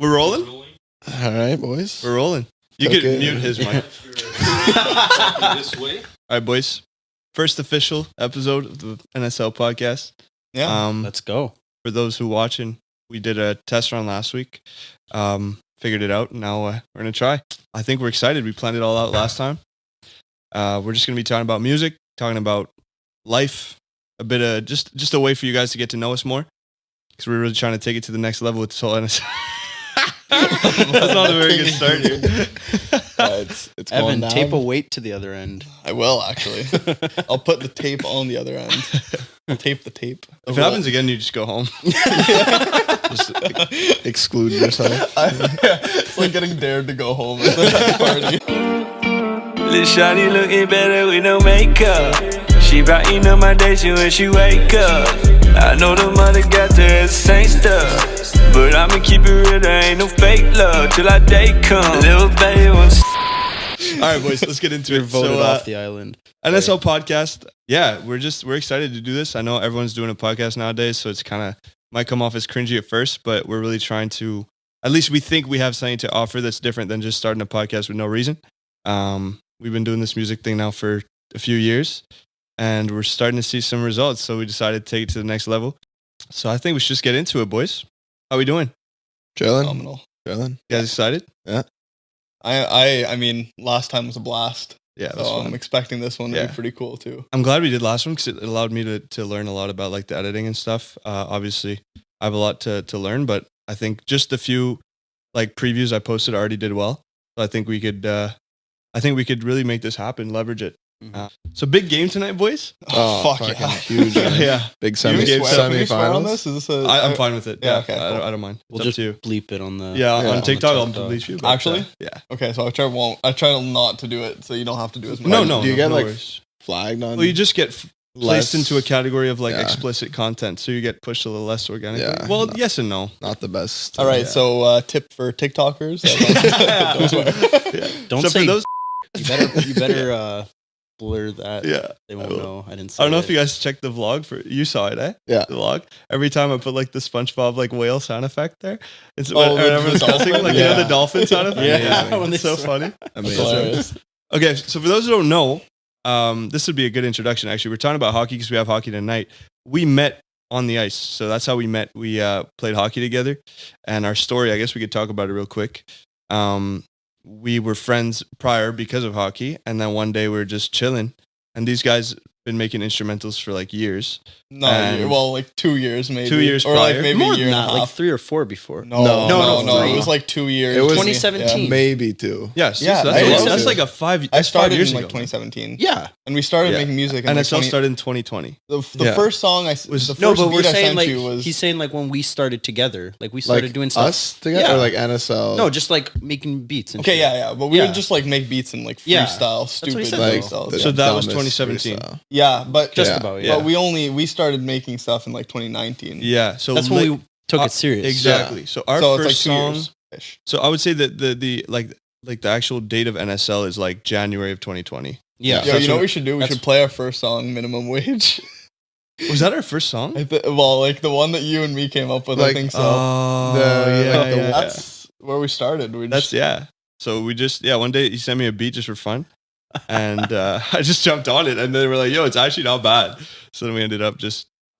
We're rolling? All right, boys. We're rolling. You Okay. could mute his mic. This way. All right, boys. First official episode of the NSL Podcast. Yeah. Let's go. For those who watching, we did a test run last week. Figured it out. And now we're going to try. I think we're excited. We planned it all out last time. We're just going to be talking about music, talking about life, a bit of just a way for you guys to get to know us more. Because we're really trying to take it to the next level with this whole NSL. That's not a very good start here. It's Evan, going down. tape a weight to the other end. I will, actually. I'll put the tape on the other end. I'll tape the tape. If it happens again, you just go home. Just exclude yourself. It's like getting dared to go home at the party. Little shawty looking better with no makeup. She brighten up my day when she wake up. I know the mother got her the same stuff, but I'ma keep it real, there ain't no fake love till our day come. Little baby wants. All right, boys, let's get into You're it. voted So, off the island. NSL Podcast. Yeah, we're excited to do this. I know everyone's doing a podcast nowadays, so it's kind of might come off as cringy at first, but we're really trying to, at least we think we have something to offer that's different than just starting a podcast with no reason. We've been doing this music thing now for a few years, and we're starting to see some results, so we decided to take it to the next level. So I think we should just get into it, boys. How we doing? Chilling. Phenomenal. Chilling. You guys excited? I mean, last time was a blast. Yeah, So that's fun. I'm expecting this one to Yeah. be pretty cool too. I'm glad we did last one because it allowed me to learn a lot about like the editing and stuff. Obviously, I have a lot to learn, but I think just the few like previews I posted already did well. So I think we could really make this happen, leverage it. So big game tonight, boys. Oh, fuck fucking yeah. huge. Yeah, Big Can we swear on semi-finals. this? Is this a? I'm fine with it. Yeah, Yeah, okay, I cool. don't mind. It's We'll up just to you. bleep it on the. Yeah, Yeah, on on TikTok, I'll TikTok. delete you. but, Actually? yeah. Okay, so I try not to do it, so you don't have to do as much. No. Do you get no like worries. flagged on? Well, you just get placed into a category of like Yeah. explicit content, so you get pushed a little less organically. Yeah. Well, No. yes and no. Not the best. All right, Yeah. so tip for TikTokers. Don't swear. Don't So say. for those, You better blur that. yeah. They won't know. I didn't say I don't know it. if you guys checked the vlog you saw it, eh? Yeah. The vlog. Every time I put like the SpongeBob like whale sound effect there. It's Oh, the whenever it's cussing, dolphin? like you know Yeah. the dolphin sound effect. Yeah, when they It's so swim. funny. Amazing. Hilarious. Okay, so for those who don't know, this would be a good introduction. Actually, we're talking about hockey because we have hockey tonight. We met on the ice, so that's how we met. We played hockey together, and our story. I guess we could talk about it real quick. We were friends prior because of hockey, and then one day we were just chilling, and these guys been making instrumentals for like years. No, And- well, like 2 years maybe. 2 years or like prior. maybe More a year than and that, a like half. 3 or 4 before. No, No, it was like 2 years. It was- 2017. Maybe two. Yes, Yeah, so I that's, was- that's like a 5. I That's 5 started years in like ago. 2017. Yeah. And we started Yeah. making music. In NSL like started in 2020. The Yeah. first song Was- the No, first No, but beat we're I saying sent like you was he's saying like when we started together, like we started Like doing stuff. us together Yeah. or like NSL? No, just like making beats. And okay, shit. yeah, but we Yeah. would just like make beats and like Yeah. freestyle, what he stupid said. like freestyles. the So that was dumbest 2017. freestyle. Yeah, but Just Yeah. about. Yeah. but we started making stuff in like 2019. Yeah, so That's when we took it serious. exactly. So our So it's first like 2 song. years ish. So I would say that the like the actual date of NSL is like January of 2020. Yeah. Yo, So you know what we should do? We that's- should play our first song, Minimum Wage. Was that our first song? Well, like the one that you and me came up with, I Like, think so. Oh, The- yeah, like the- yeah. That's where we started. We That's just, yeah. So we just one day he sent me a beat just for fun, and I just jumped on it, and they were like, "Yo, it's actually not bad." So then we ended up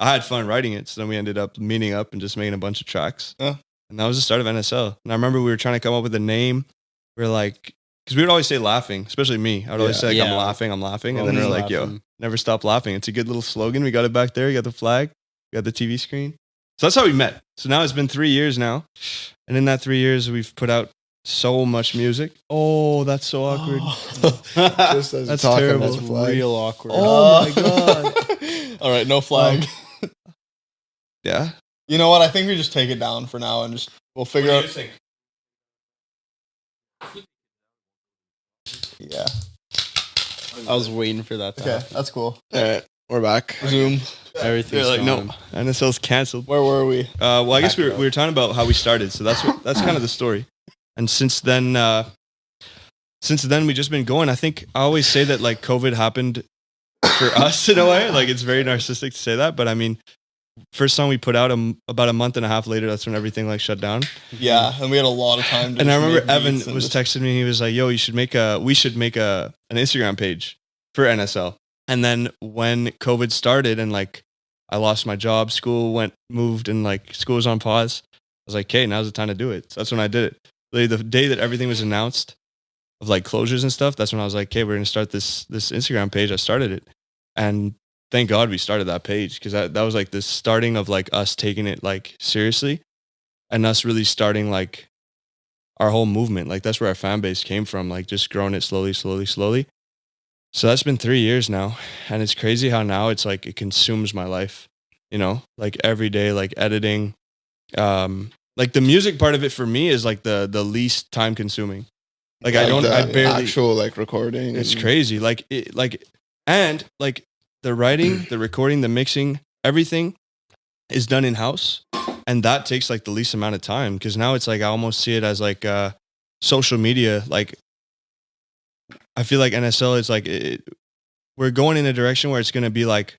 I had fun writing it. So then we ended up meeting up and just making a bunch of tracks. Yeah. And that was the start of NSL. And I remember we were trying to come up with a name. We were like, because we would always say laughing, especially me. I would always Yeah. say like, Yeah. I'm laughing. And then Always we're like, yo, laughing. never stop laughing. It's a good little slogan. We got it back there. You got the flag. You got the TV screen. So that's how we met. So now it's been 3 years now. And in that 3 years, we've put out so much music. Oh, that's so awkward. Just as That's talking terrible. about That's the flag. real awkward. Oh my God. All right, no flag. Yeah. You know what? I think we just take it down for now and just we'll figure out. Yeah. I was waiting for that to Okay, happen. that's cool. All right, we're back. Resume. Everything's They're like, no, gone. NSL's canceled. Where were we? Well, I guess Back we it were talking about how we started. So that's kind of the story. And since then we've just been going. I think I always say that like COVID happened for us in a way. Like it's very narcissistic to say that, but I mean, first song we put out about a month and a half later, that's when everything like shut down. Yeah, and we had a lot of time. To And I just remember make Evan beats and was just- texting me. He was like, "Yo, we should make an Instagram page for NSL." And then when COVID started and like I lost my job, moved, and like school was on pause, I was like, "Okay, now's the time to do it." So that's when I did it. Literally, the day that everything was announced of like closures and stuff, that's when I was like, "Okay, we're gonna start this Instagram page." I started it, and thank God we started that page, because that was like the starting of like us taking it like seriously, and us really starting like our whole movement. Like that's where our fan base came from, like just growing it slowly. So that's been 3 years now, and it's crazy how now it's like it consumes my life, you know, like every day, like editing. Like the music part of it for me is like the least time consuming. Like I barely actual like recording. It's crazy. Like and like the writing, the recording, the mixing, everything is done in house, and that takes like the least amount of time, because now it's like I almost see it as like social media. Like I feel like NSL is like we're going in a direction where it's going to be like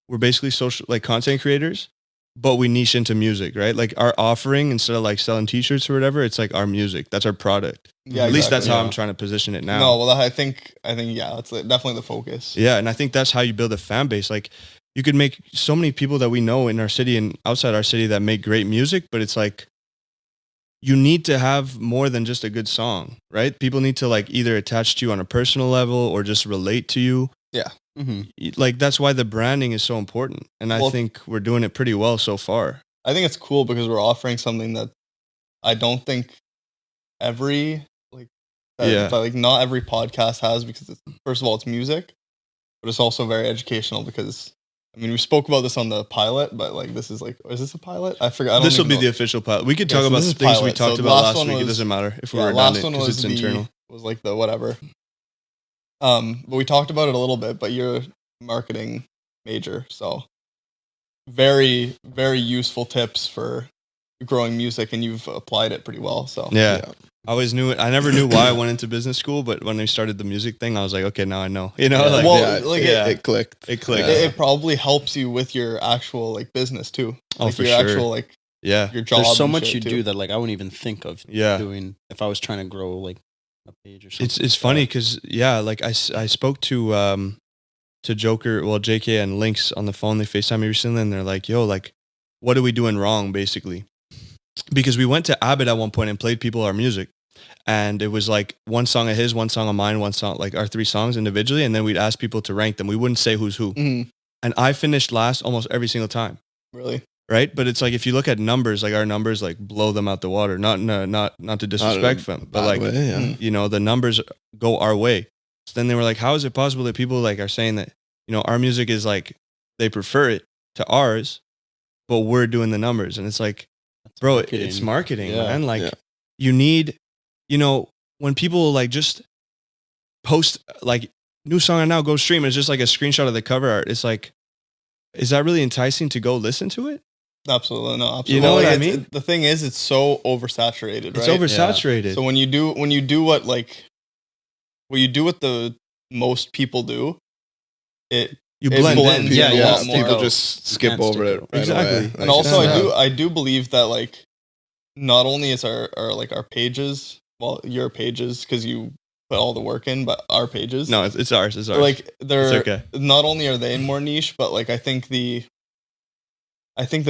we're basically social like content creators, but we niche into music, right? Like our offering, instead of like selling t-shirts or whatever, it's like our music. That's our product. Yeah, At least that's how yeah. I'm trying to position it now. No, well, I think yeah, that's definitely the focus. Yeah, and I think that's how you build a fan base. Like you could make so many people that we know in our city and outside our city that make great music, but it's like you need to have more than just a good song, right? People need to like either attach to you on a personal level or just relate to you. Yeah. Mm-hmm. Like that's why the branding is so important, and I think we're doing it pretty well so far. I think it's cool because we're offering something that I don't think not every podcast has, because first of all, it's music, but it's also very educational because, I mean, we spoke about this on the pilot, but like this is like, is this a pilot? I forgot. This will be the official pilot. We could talk so about this is things we pilot. talked So about last last one week. It was- doesn't matter if Yeah, we're last redundant one because was it's internal. was like the whatever. But we talked about it a little bit, but you're a marketing major, so very, very useful tips for growing music, and you've applied it pretty well. So Yeah. I always knew it. I never knew why I went into business school, but when we started the music thing, I was like, okay, now I know. You know, Yeah. like Well, like, it clicked. it clicked. it probably helps you with your actual like business too. Oh, Like for your sure. actual like Yeah. your job. There's so and much shit, you too. do that like I wouldn't even think of Yeah. doing if I was trying to grow like a page or something. It's funny because like I spoke to Joker, well JK and Lynx on the phone. They FaceTime me recently, and they're like, "Yo, like, what are we doing wrong?" Basically, because we went to Abbott at one point and played people our music, and it was like one song of his, one song of mine, one song like our 3 songs individually, and then we'd ask people to rank them. We wouldn't say who's who, Mhm. and I finished last almost every single time. Really? Right, but it's like if you look at numbers, like our numbers, like blow them out the water. Not to disrespect them, but like you know, the numbers go our way. So then they were like, "How is it possible that people like are saying that, you know, our music is like they prefer it to ours, but we're doing the numbers?" And it's like, bro, it's marketing, Yeah. man. Like Yeah. you need, you know, when people like just post like new song and now go stream, it's just like a screenshot of the cover art. It's like, is that really enticing to go listen to it? Absolutely no. Absolutely. You know what I Like, mean? the thing is, it's so oversaturated, It's right? oversaturated. So when you do what the most people do, it You it blend in. blends in Yeah, a yeah. lot more. People just skip Can't over stick it. it. Right Exactly. away. And also, Yeah. I do believe that like not only is our pages, well, your pages because you put all the work in, but our pages, No, it's ours. It's ours. like they're It's okay. not only are they more niche, but like I think the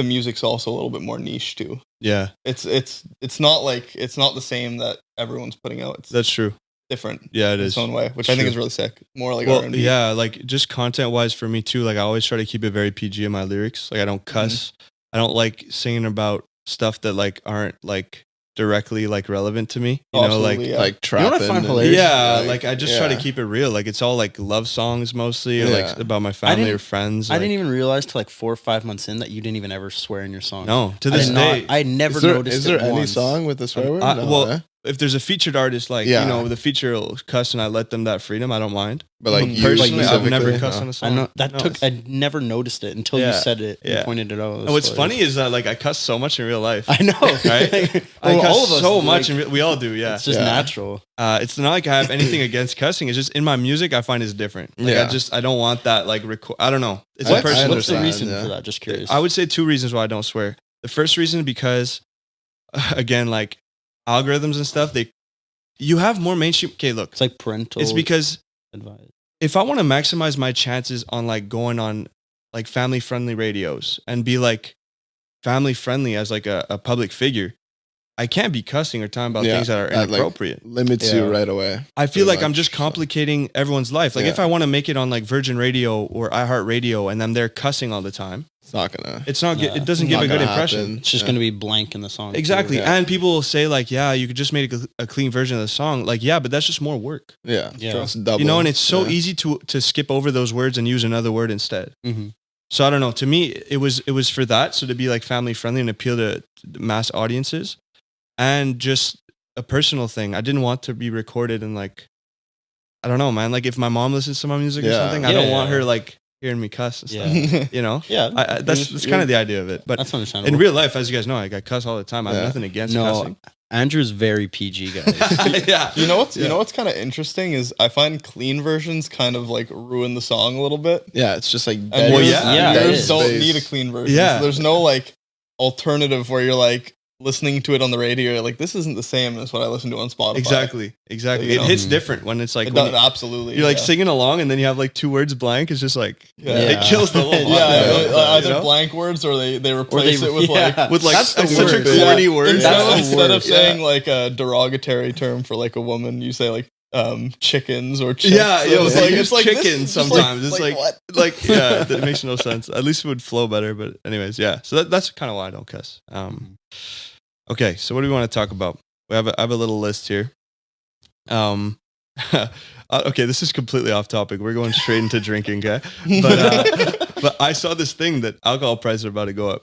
music's also a little bit more niche too. Yeah, It's not the same that everyone's putting out. It's that's true. different Yeah, it in is. its own way, which It's I think true. is really sick. More like Well, R&B. yeah, like just content wise for me too. Like I always try to keep it very PG in my lyrics. Like I don't cuss. I don't like singing about stuff that like aren't like directly like relevant to me. You know, Absolutely, like yeah. Like know what I trapping. find and- hilarious? yeah, like I just try to yeah. keep it real. Like it's all like love songs mostly, or like Yeah. about my family or didn't- friends. I like- didn't even realize till like 4 or 5 months in that you didn't even ever swear in your song. No, to I this did day. not. I never Is there, noticed. is there it any once. song with the swear word? I- No, well, eh? if there's a featured artist, like, Yeah. you know, the feature will cuss and I let them that freedom, I don't mind. But like you Personally, I've never specifically, cussed no. on a I song. know that No, took. it's- I never noticed it until Yeah, you said it. yeah. And pointed it out. And what's funny is that like I cuss so much in real life. I know, Right? I Well, cuss all of us, so like, much, we all do, yeah. It's just Yeah. natural. It's not like I have anything against cussing. It's just in my music, I find it's different. Like Yeah. I don't want that like I don't know. It's What? a personal What's the thing. understand, reason yeah. for that? Just curious. I would say 2 reasons why I don't swear. The first reason because, again, like algorithms and stuff, you have more mainstream. Okay, look, it's like parental. it's because advice. if I want to maximize my chances on like going on like family friendly radios and be like family friendly as like a public figure, I can't be cussing or talking about Yeah, things that are that, like, inappropriate. limits Yeah. you right away. I feel pretty like I'm much, just so. complicating everyone's life. Like if Yeah. I want to make it on like Virgin Radio or iHeartRadio and I'm there cussing all the time, It's not gonna. it's not. Yeah. It doesn't give not a good gonna impression. happen. It's just Yeah. going to be blank in the song. too. Exactly. Yeah. And people will say like, yeah, you could just make a clean version of the song. Like, yeah, but that's just more work. Yeah, Yeah. It's double. You know, and it's so Yeah. easy to skip over those words and use another word instead. Mhm. So I don't know. To me, it was for that. So to be like family friendly and appeal to mass audiences, and just a personal thing. I didn't want to be recorded and like, I don't know, man. Like if my mom listens to my music or Yeah. something, I don't Yeah. want her like hearing me cuss and stuff. Yeah. You know, Yeah. that's kind of the idea of it. But That's understandable. in real life, as you guys know, like I cuss all the time. I have Yeah. nothing against No, cussing. Andrew's very PG, guys. Yeah. You know what's Yeah. you know what's kind of interesting is I find clean versions kind of like ruin the song a little bit. Yeah, it's just like And dead- Well, yours- yeah, it yours is. don't space. need a clean version. Yeah. So there's no like alternative where you're like listening to it on the radio. You're like, this isn't the same as what I listen to on Spotify. Exactly. You It know? hits different when it's like It when does, absolutely. you're like yeah. singing along and then you have like 2 words blank. It's just like Yeah. it kills the whole Yeah, vibe, you know? either You know? blank words or they replace it with yeah. like with like That's the such a worst. corny Yeah. word. instead, That's the instead of worst. saying like a derogatory term for like a woman, you say like chickens or chicks. Yeah, So yo, it's like, it's like chicken this is just sometimes. It's like what? yeah, that makes no sense. At least it would flow better. But anyways, yeah. So that's kind of why I don't cuss. Okay, so what do we want to talk about? I have a little list here. Okay, this is completely off topic. We're going straight into drinking, okay? But I saw this thing that alcohol prices are about to go up.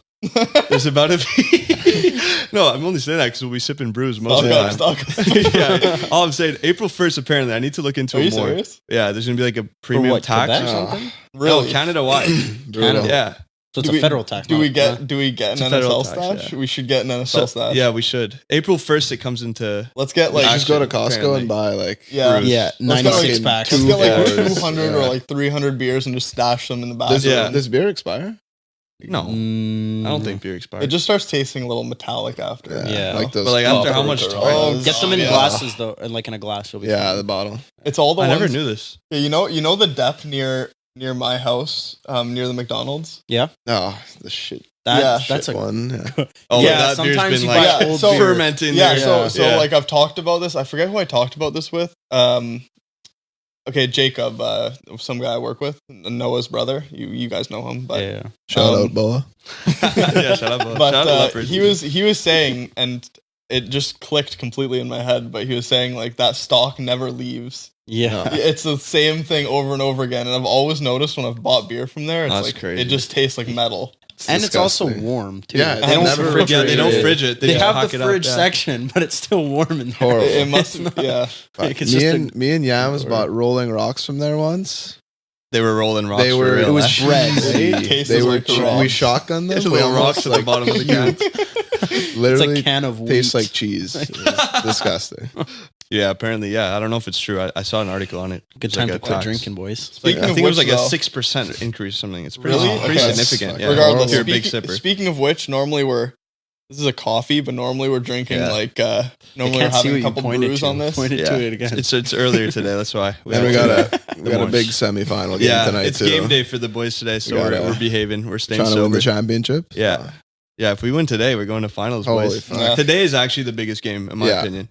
There's about to be. No, I'm only saying that because we'll be sipping brews most of the time. Stock up. Yeah, all I'm saying, April 1st, apparently, I need to look into Are it you more. serious? Yeah, there's gonna be like a For premium what, tax Quebec or or something. something? Really? No, Canada-wide. brutal. Yeah. So it's Do a we- federal tax. Do we not- get do we get It's an a federal NSL tax, stash? yeah. We should get an NSL So, stash. yeah, we should. April 1st, it comes into. Let's get like You just go to Action, Costco apparently. and buy like Yeah. brews. Yeah, Let's get, 96 like, packs. let's get like Hours, 200 or yeah. like 300 beers and just stash them in the Does, bathroom. Yeah. does beer expire? No, I don't think beer expired. It just starts tasting a little metallic after. Yeah. like those. But, like, after how much proper time? ones. Get them in Yeah. glasses though, and like in a glass. You'll be Yeah, fine. the bottle. It's all the I ones. never knew this. Yeah, you know the depth near my house, near the McDonald's. Oh, the shit Yeah. That's a one. Yeah. Oh, Yeah, that beer's sometimes been you like buy old beer. fermenting. Yeah, there. so Yeah. like I've talked about this. I forget who I talked about this with. Okay, Jacob, some guy I work with, Noah's brother. You guys know him, but yeah. Shout out, Boa. Yeah, shut up. but Shout out Leopards. he was saying, and it just clicked completely in my head. But he was saying like that stock never leaves. Yeah. It's the same thing over and over again, and I've always noticed when I've bought beer from there, it's That's like crazy. it just tastes like metal. And it's also disgusting. warm too. Yeah, they it's don't never refrigerate Yeah, they don't it. fridge it. They just have pack the it up, fridge yeah. section, but it's still warm in there. Horrible. It must, yeah. Like, it's me just and me and Yams bought Rolling Rocks from there once. They were rolling rocks. They for were. real, It was eh? bread. Tastes They were. like the We rocks. shotgunned them. It's We little almost, rocks at the bottom of the can. It's Literally a can of wheat. tastes like cheese. It was disgusting. Yeah, apparently, yeah. I don't know if it's true. I saw an article on it. Good It's time like to a quit tax. drinking, boys. Like, Speaking I of think it was which, like a though- 6% increase or something. It's pretty, Really? pretty Okay. significant. Yeah. Regardless, If you're a big speaking, sipper. speaking of which, normally this is a coffee, but normally we're drinking Yeah. like I normally we're can't see having what a you couple pointed brews to. on this. Pointed Yeah. to it again. It's earlier today. That's why. And we got a morning. big semifinal game Yeah, tonight it's too. game day for the boys today, so We gotta- we're behaving. We're staying Trying to win sober. the championship. Yeah. Yeah, if we win today, we're going to finals, Holy boys. fuck. Yeah. Today is actually the biggest game, in my Yeah. opinion.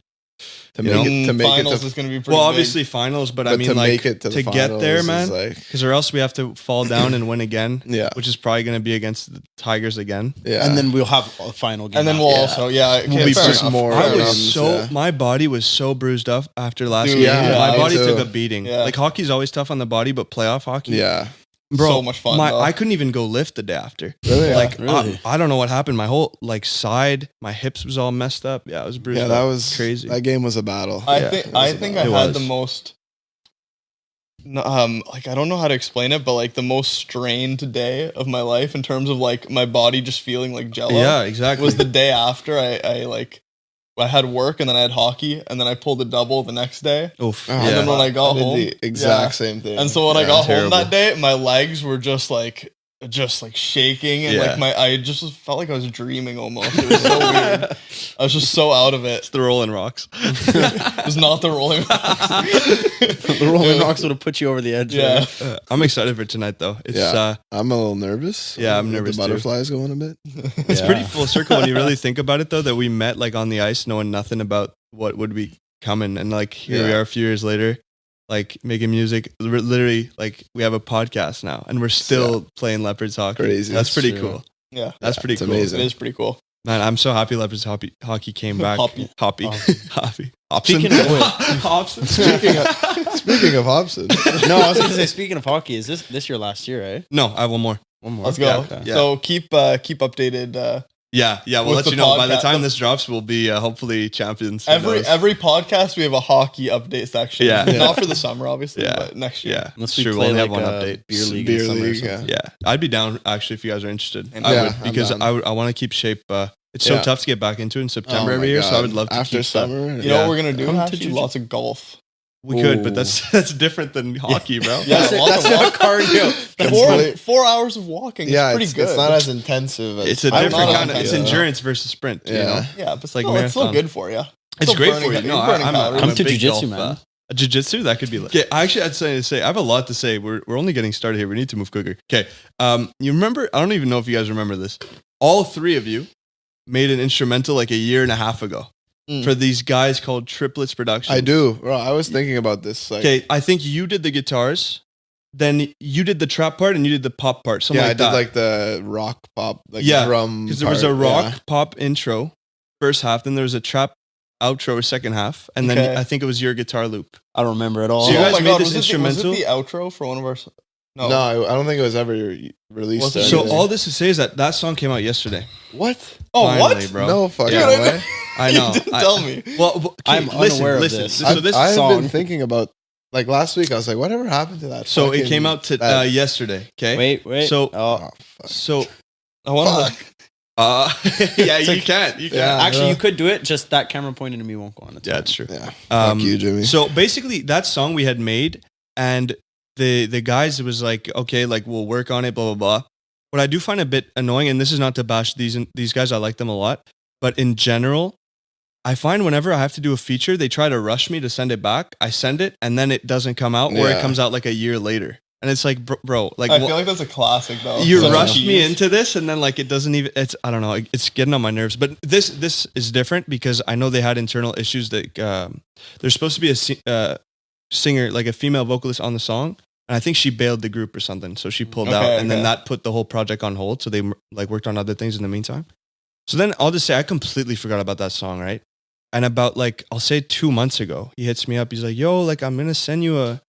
To You make know? it to make finals it to is going to be pretty Well, big. obviously finals, but I but mean, to like, make it to the get finals there, is man. like, Because or else we have to fall down and win again, yeah, which is probably going to be against the Tigers again. yeah. And then we'll have a final game. and then after we'll that. also okay, We'll be fair just enough, more fair I Fair enough. was enough. so my body was so bruised up after last Dude, game. yeah, my me body too. took a beating. Yeah. Like hockey's always tough on the body, but playoff hockey, yeah. Bro, so much fun. though. I couldn't even go lift the day after. Really? Yeah. Like Really? I don't know what happened. My whole like side, my hips was all messed up. Yeah, it was bruised. Yeah, up. that was crazy. That game was a battle. I Yeah, think it was I think I It had was. the most like I don't know how to explain it, but like the most strained day of my life in terms of like my body just feeling like jello. Yeah, exactly. Was the day after I had work and then I had hockey and then I pulled a double the next day. Oof. Oh, And then Yeah. when I got did home, the exact yeah. same thing. And so when I Yeah. got home terrible. that day, my legs were just like shaking and Yeah. like I just felt like I was dreaming almost. It was so weird. I was just so out of it. It's the Rolling Rocks. It was not the rolling rocks. The Rolling Rocks would have put you over the edge. Yeah. I'm excited for tonight though. It's Yeah. I'm a little nervous. Yeah, I'm With nervous The too. butterflies going a bit. it's Yeah. pretty full circle when you really think about it though, that we met like on the ice knowing nothing about what would be coming, and like here we Yeah. are a few years later, like making music. We're literally like we have a podcast now and we're still playing Leopards hockey. Crazy. That's pretty True. cool. Yeah. That's pretty it's cool. amazing. It is pretty cool. Man, I'm so happy Leopards hockey came back. Hoppy. Hoppy. Hoppy. Hopson. Speaking of which- Hopson. Speaking of Hobson, No, I was going to say, speaking of hockey, is this your last year, eh? No, I have one more. One more. Let's go. Yeah, okay. Yeah. So keep updated. Yeah, we'll With let the you know. By the podcast- time this drops, we'll be hopefully champions. Who Every knows? podcast we have a hockey update section. Yeah. Not for the summer, obviously, Yeah. but next year. Yeah, Unless we sure. play We'll only like have one a update. beer league Beer in summer or league, something. Yeah, I'd be down actually if you guys are interested. Yeah, I would I'm because down. I want to keep shape. It's so Yeah. tough to get back into in September Oh every my year, so I God. would love to after keep summer. You know Yeah. what we're gonna do? Come to Actually, jiu-jitsu. lots of golf. We could, Ooh. but that's different than hockey, bro. Yeah, That's, lots of not walk- cardio. That's Four, really- 4 hours of walking. Yeah, is pretty it's, good. it's not as intensive. As It's a I'm different not kind of. It's on- endurance versus sprint. You Yeah. know, yeah, but It's like still, it's still marathon. good for you. it's Still great burning for you. it. No, You're burning I'm calories. Come a to big jiu-jitsu, golf, man. A jiu-jitsu that could be. Okay, I actually had something to say. I have a lot to say. We're only getting started here. We need to move quicker. Okay, you remember? I don't even know if you guys remember this. All three of you made an instrumental like a year and a half ago Mm. for these guys called Triplets Productions. I do. Bro, I was thinking about this. Like, Okay, I think you did the guitars, then you did the trap part, and you did the pop part. Something yeah, like I that. did like the rock pop, like Yeah, drum. Because there was a part, rock yeah. pop intro, first half, then there was a trap outro, second half, and then Okay. I think it was your guitar loop. I don't remember at all. So you oh guys my made god, this was instrumental? it the outro for one of our? No. No, I don't think it was ever released. Was it? or So anything. all this to say is that song came out yesterday. what? Oh, Finally, what? bro? No fucking Yeah. way. I know. You didn't I- tell me. Well, okay, I'm unaware of this. So this I've song- been thinking about like last week. I was like, whatever happened to that? so it fucking- came out to that- yesterday. Okay. Wait. So- oh, Oh, fuck. So I want Fuck. to. Yeah, you can't. You can't. Yeah. actually, you could do it. Just that camera pointed to me won't go on. It's Yeah, fine. it's true. Yeah. Um, Fuck you, Jimmy. So basically, that song we had made, and the guys, it was like, okay, like we'll work on it, blah blah blah. What I do find a bit annoying, and this is not to bash these guys, I like them a lot, but in general, I find whenever I have to do a feature, they try to rush me to send it back. I send it, and then it doesn't come out, or it Yeah. comes out like a year later, and it's like, bro, like I feel like that's a classic though. you Such a rushed me tease. into this, and then like it doesn't even. It's I don't know. It's getting on my nerves. But this is different because I know they had internal issues that there's supposed to be a singer, like a female vocalist on the song, and I think she bailed the group or something, so she pulled out, Okay, and then okay. that put the whole project on hold. So they like worked on other things in the meantime. So then I'll just say I completely forgot about that song, right? And about like I'll say 2 months ago, he hits me up. He's like, "Yo, like I'm gonna send you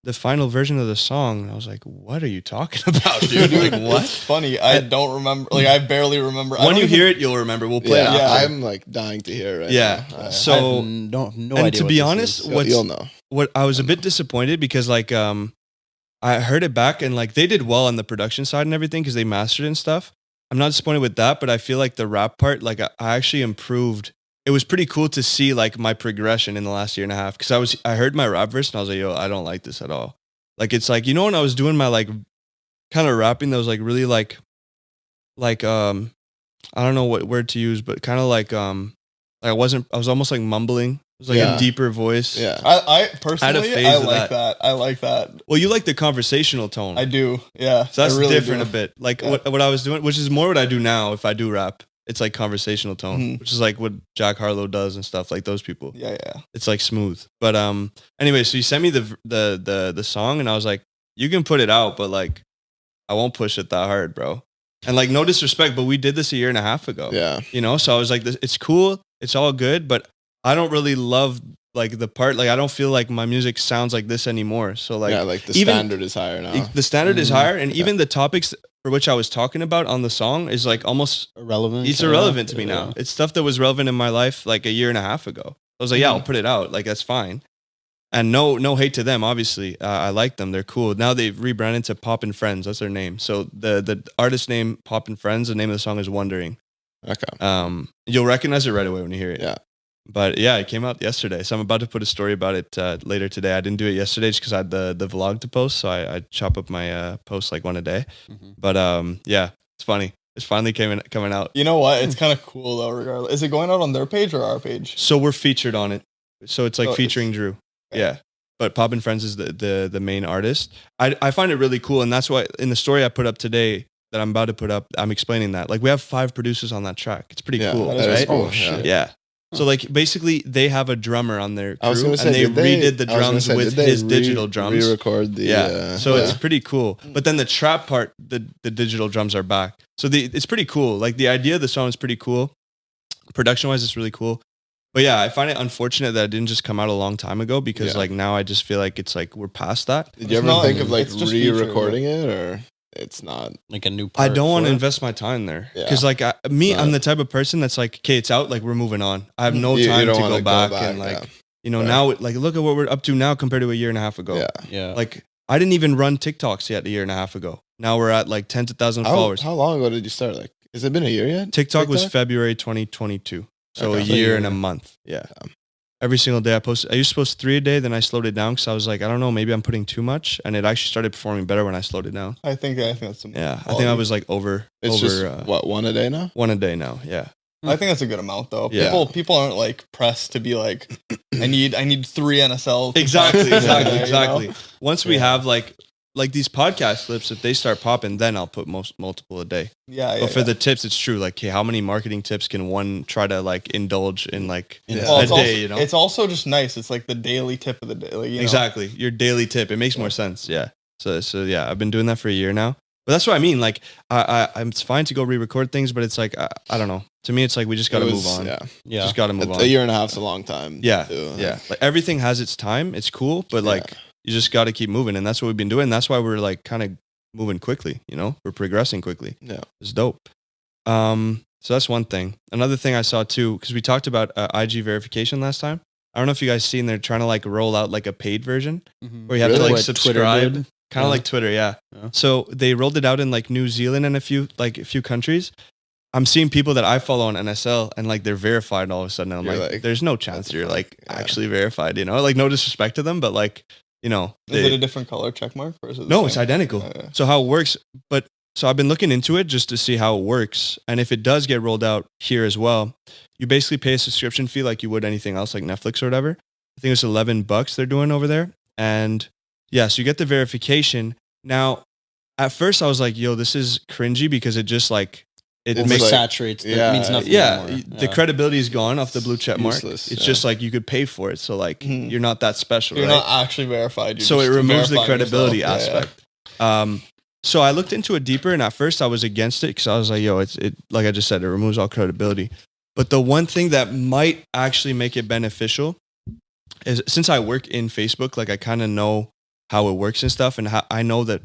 the final version of the song." And I was like, "What are you talking about, dude? Like what?" It's funny. I don't remember. Like I barely remember. When you hear it, you'll remember. We'll play yeah, it. Yeah. I'm like dying to hear it right Yeah. now. I So have no and idea. to what be this honest, is. what's You'll know. what I was a bit disappointed because like I heard it back and like they did well on the production side and everything because they mastered it and stuff. I'm not disappointed with that, but I feel like the rap part, like I actually improved. It was pretty cool to see like my progression in the last year and a half because I heard my rap verse and I was like, yo, I don't like this at all. Like it's like, you know, when I was doing my like kind of rapping that was like really like I don't know what word to use, but kind of like I was almost like mumbling. It was like Yeah. a deeper voice. Yeah. I personally, phase I of like that. that. I like that. Well, you like the conversational tone. I do. Yeah. So that's I really different do. a bit. Like Yeah. what I was doing, which is more what I do now if I do rap. It's like conversational tone, Mhm. which is like what Jack Harlow does and stuff, like those people. Yeah, yeah. It's like smooth. But anyway, so you sent me the song and I was like, you can put it out, but like I won't push it that hard, bro. And like no disrespect, but we did this a year and a half ago. Yeah. You know, so I was like, it's cool, it's all good, but I don't really love like the part, like I don't feel like my music sounds like this anymore. So like, yeah, like the even- standard is higher now. the standard is higher, and even the topics for which I was talking about on the song is like almost Irrelevant. it's irrelevant to me now. It's stuff that was relevant in my life like a year and a half ago. I was like, yeah, I'll put it out. Like that's fine. And no hate to them. Obviously, I like them. They're cool. Now they've rebranded to Pop and Friends. That's their name. So the artist name Pop and Friends. The name of the song is Wondering. Okay. You'll recognize it right away when you hear it. Yeah. But yeah, it came out yesterday. So I'm about to put a story about it later today. I didn't do it yesterday just because I had the vlog to post. So I chop up my posts like one a day. Mm-hmm. But yeah, it's funny. It's finally coming out. You know what? It's kind of cool though. Regardless, is it going out on their page or our page? So we're featured on it. So it's like So featuring Drew. Yeah. But Pop and Friends is the main artist. I find it really cool. And that's why in the story I put up today that I'm about to put up, I'm explaining that. Like we have 5 producers on that track. It's pretty cool, that is right? cool. Oh, shit. Yeah. So like basically they have a drummer on their I was crew gonna say, and they did they- redid the I was gonna drums say, with did they his digital drums. re-record the So it's pretty cool. But then the trap part, the digital drums are back. So it's pretty cool. Like the idea of the song is pretty cool. Production wise, it's really cool. But yeah, I find it unfortunate that it didn't just come out a long time ago because like now I just feel like it's like we're past that. Did you It's ever not- think of like it's just featured, re-recording it, or it's not? Like a new part. I don't want to for it. invest my time there Yeah. because like I'm Right. the type of person that's like, okay, it's out, like we're moving on. I have no You time don't to wanna go back and like yeah. you know Right. now like look at what we're up to now compared to a year and a half ago. Yeah. Yeah. Like I didn't even run TikToks yet a year and a half ago. Now we're at like tens of thousands of followers. How long ago did you start? Like, has it been a year yet? TikTok was TikTok? February 2022. So Okay. a So year you- and a month. Yeah. Yeah. Every single day I posted. I used to post 3 a day. Then I slowed it down because I was like, I don't know, maybe I'm putting too much. And it actually started performing better when I slowed it down. I think that's some. Yeah. I think I quality. was like over It's just what, one a day now? 1 a day now. Yeah. I think that's a good amount though. Yeah. People aren't like pressed to be like, I need 3 NSL. Exactly. you know? Exactly. Once we have like these podcast clips, if they start popping, then I'll put multiple a day. Yeah. But for the tips, it's true. Like, okay, how many marketing tips can one try to like indulge in like Well, a it's day? also, You know, it's also just nice. It's like the daily tip of the day. Like, you know? exactly your daily tip. It makes more sense. Yeah. So yeah, I've been doing that for a year now. But that's what I mean. Like, it's fine to go re-record things, but it's like I don't know. To me, it's like we just got to move on. Yeah. Yeah. Just got to move on. A year and a half's a long time. Yeah, too. yeah. Like everything has its time. It's cool, but like you just got to keep moving, and that's what we've been doing. That's why we're like kind of moving quickly. You know, we're progressing quickly. Yeah. It's dope. So that's one thing. Another thing I saw too, because we talked about IG verification last time. I don't know if you guys seen they're trying to like roll out like a paid version Mhm. where you have to Really? like What Twitter subscribe. did? Kind of Yeah. like Twitter, yeah. Yeah. So they rolled it out in like New Zealand and a few countries. I'm seeing people that I follow on NSL and like they're verified all of a sudden. And I'm You're like, like, there's no chance you're like yeah. actually verified, you know? Like no disrespect to them, but like, you know, Is it a different color check mark or is it? the no, same? it's identical. Okay. So how it works, so I've been looking into it just to see how it works. And if it does get rolled out here as well, you basically pay a subscription fee like you would anything else, like Netflix or whatever. I think it's $11 they're doing over there. And yeah, so you get the verification. Now, at first I was like, yo, this is cringy because it just like, it It's makes like- saturates. yeah, It means nothing yeah, anymore. the credibility is gone off the blue check mark. Useless, It's yeah. just like you could pay for it. So like Mhm. you're not that special, You're right? not actually verified. You're So it just removes the verifying credibility yourself. Yeah, yeah. aspect. So I looked into it deeper, and at first I was against it because I was like, "Yo, it like I just said, it removes all credibility." But the one thing that might actually make it beneficial is since I work in Facebook, like I kind of know how it works and stuff, and how I know that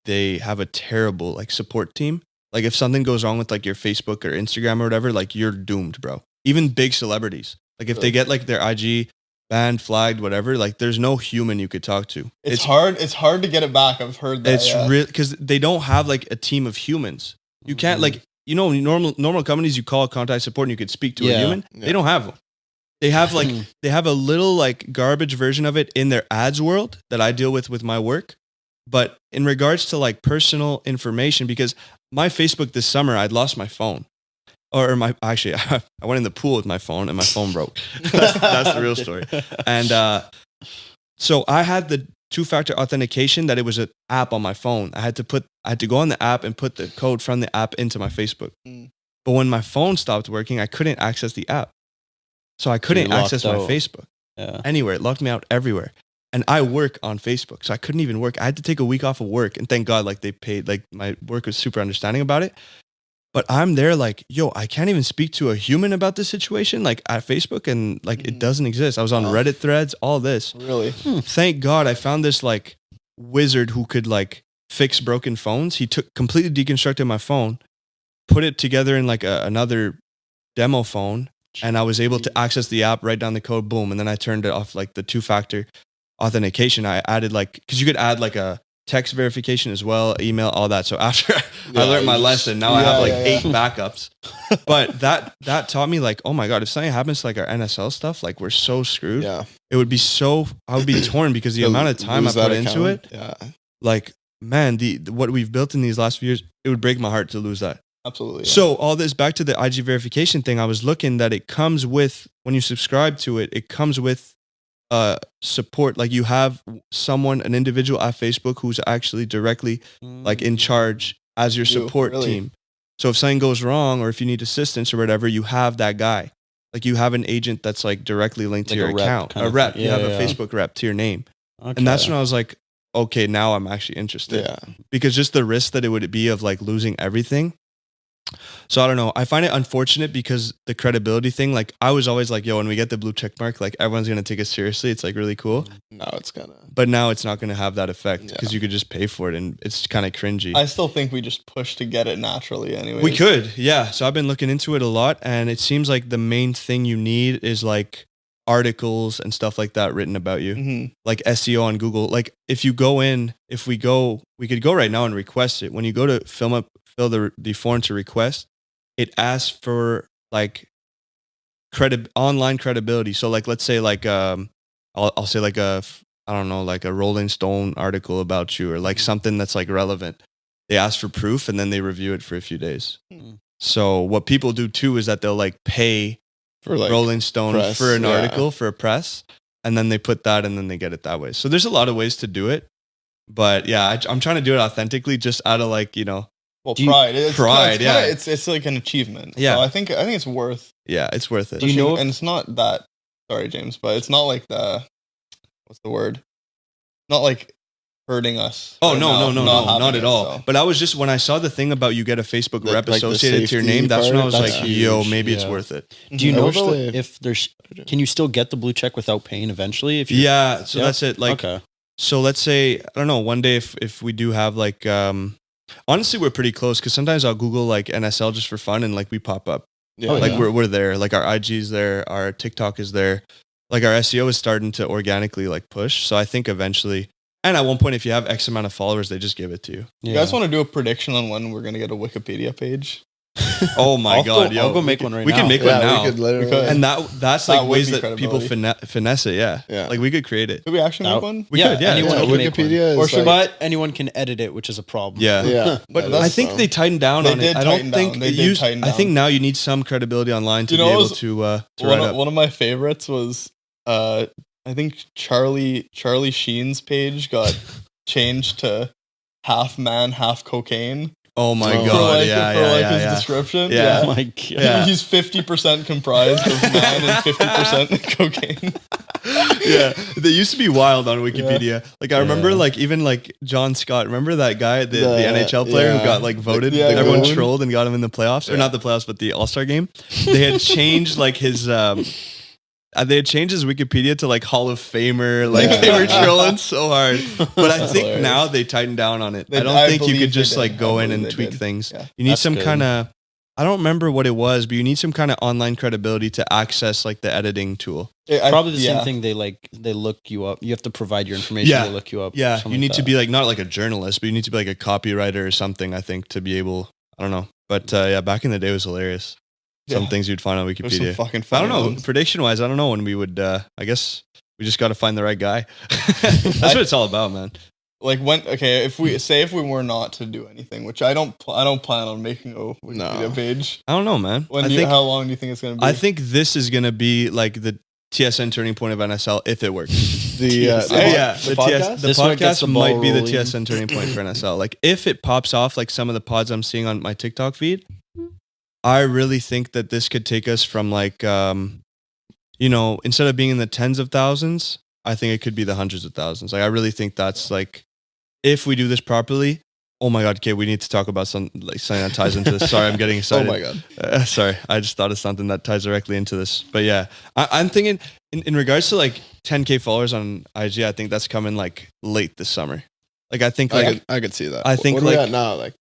they have a terrible like support team. Like if something goes wrong with like your Facebook or Instagram or whatever, like you're doomed, bro. Even big celebrities, like if they get like their IG banned, flagged, whatever, like there's no human you could talk to. It's hard. It's hard to get it back. I've heard that. It's yeah. real because they don't have like a team of humans. You can't like normal companies. You call contact support and you could speak to a Yeah. human. Yeah. They don't have one. They have like they have a little like garbage version of it in their ads world that I deal with my work. But in regards to like personal information, because my Facebook this summer I'd lost my phone, or my actually I went in the pool with my phone and my phone broke. That's the real story. And so I had the 2-factor authentication that it was an app on my phone. I had to go on the app and put the code from the app into my Facebook. Mm. But when my phone stopped working, I couldn't access the app. So I couldn't locked access my out. Facebook Yeah. anywhere. It locked me out everywhere. And I work on Facebook, so I couldn't even work. I had to take a week off of work, and thank God, like they paid. Like my work was super understanding about it. But I'm there like, yo, I can't even speak to a human about this situation, like at Facebook, and like it doesn't exist. I was on Reddit threads, all this. Really? Thank God I found this like wizard who could like fix broken phones. He completely deconstructed my phone, put it together in like another demo phone, and I was able to access the app, write down the code, boom. And then I turned it off like the 2-factor authentication. I added like, because you could add like a text verification as well, email, all that. So after I learned my lesson, now I have like 8 backups. But that taught me like, oh my God, if something happens to like our NSL stuff, like we're so screwed. Yeah. It would be I would be torn because the amount of time I put into it, like, man, what we've built in these last few years, it would break my heart to lose that. Absolutely. Yeah. So all this back to the IG verification thing, I was looking that it comes with, when you subscribe to it, it comes with support. Like you have an individual at Facebook who's actually directly like in charge as your support team. So if something goes wrong or if you need assistance or whatever, you have that guy. Like you have an agent that's like directly linked to your account. A rep. You have a Facebook rep to your name. Okay. And that's when I was like, okay, now I'm actually interested. Yeah. Because just the risk that it would be of like losing everything. So I don't know. I find it unfortunate because the credibility thing, like I was always like, yo, when we get the blue check mark, like everyone's going to take us seriously. It's like really cool. But now it's not going to have that effect because you could just pay for it and it's kind of cringy. I still think we just push to get it naturally anyway. We could. Yeah. So I've been looking into it a lot and it seems like the main thing you need is like articles and stuff like that written about you, like SEO on Google. Like if you go in, we could go right now and request it. When you go to fill the form to request, it asks for like online credibility. So like, let's say like, I'll say like I don't know, like a Rolling Stone article about you or like something that's like relevant. They ask for proof and then they review it for a few days. So what people do too is that they'll like pay for like Rolling Stone press, for an article for a press, and then they put that and then they get it that way. So there's a lot of ways to do it, but yeah, I'm trying to do it authentically, just out of like, you know, pride. It's like an achievement. Yeah, so I think it's worth. Yeah, it's worth it. Do you know? And it's not that. Sorry, James, but it's not like what's the word? Not like hurting us. Oh, no, not at all. So. But I was just, when I saw the thing about you get a Facebook rep like associated to your name, that's when I was like, yo, maybe it's worth it. Do you know though, if there's, can you still get the blue check without paying eventually? So that's it. Like, so let's say, I don't know, one day if we do have like, honestly, we're pretty close because sometimes I'll Google like NSL just for fun and like we pop up. Yeah. We're there. Like our IG's there, our TikTok is there. Like our SEO is starting to organically like push. So I think eventually, and at one point, if you have X amount of followers, they just give it to you. You guys want to do a prediction on when we're going to get a Wikipedia page? Oh my God. I'll go make one right now. We can make one now. We could literally. And that's like ways that people finesse it. Yeah. Like we could create it. Could we actually make one? We could, yeah. Anyone can Wikipedia make one. But anyone can edit it, which is a problem. Yeah. But I think they tightened down on it. I don't think I think now you need some credibility online to be able to write up. One of my favorites was I think Charlie Sheen's page got changed to half man, half cocaine. Oh my God! His description. Yeah. Oh my God. Yeah. He's 50% comprised of man and 50% cocaine. Yeah, they used to be wild on Wikipedia. Yeah. Like I remember, like even like John Scott. Remember that guy, the NHL player who got like voted? Everyone trolled and got him in the playoffs, or not the playoffs, but the All-Star game. They had changed like his. They had changed his Wikipedia to like Hall of Famer. Like they were trolling so hard. But I think now they tightened down on it. I don't think you could just like go in and tweak things. Yeah. You need some kind of, I don't remember what it was, but you need some kind of online credibility to access like the editing tool. Probably the same thing. They look you up. You have to provide your information. They look you up. Yeah. You need to be like, not like a journalist, but you need to be like a copywriter or something, I think, to be able, I don't know. But back in the day it was hilarious. Some things you'd find on Wikipedia. I don't know. Prediction wise, I don't know when we would. I guess we just got to find the right guy. That's what it's all about, man. Like if we were not to do anything, which I don't plan on making a Wikipedia page. I don't know, man. How long do you think it's gonna be? I think this is gonna be like the TSN turning point of NSL if it works. The podcast. The podcast might be the TSN turning point for NSL. Like if it pops off, like some of the pods I'm seeing on my TikTok feed. I really think that this could take us from like, instead of being in the tens of thousands, I think it could be the hundreds of thousands. Like, I really think that's like, if we do this properly, Oh my God, okay, we need to talk about something that ties into this. Sorry, I'm getting excited. Oh my God. Sorry, I just thought of something that ties directly into this. But yeah, I'm thinking in regards to like 10K followers on IG, I think that's coming like late this summer. Like I think like I could see that. I think what are we like at now? Like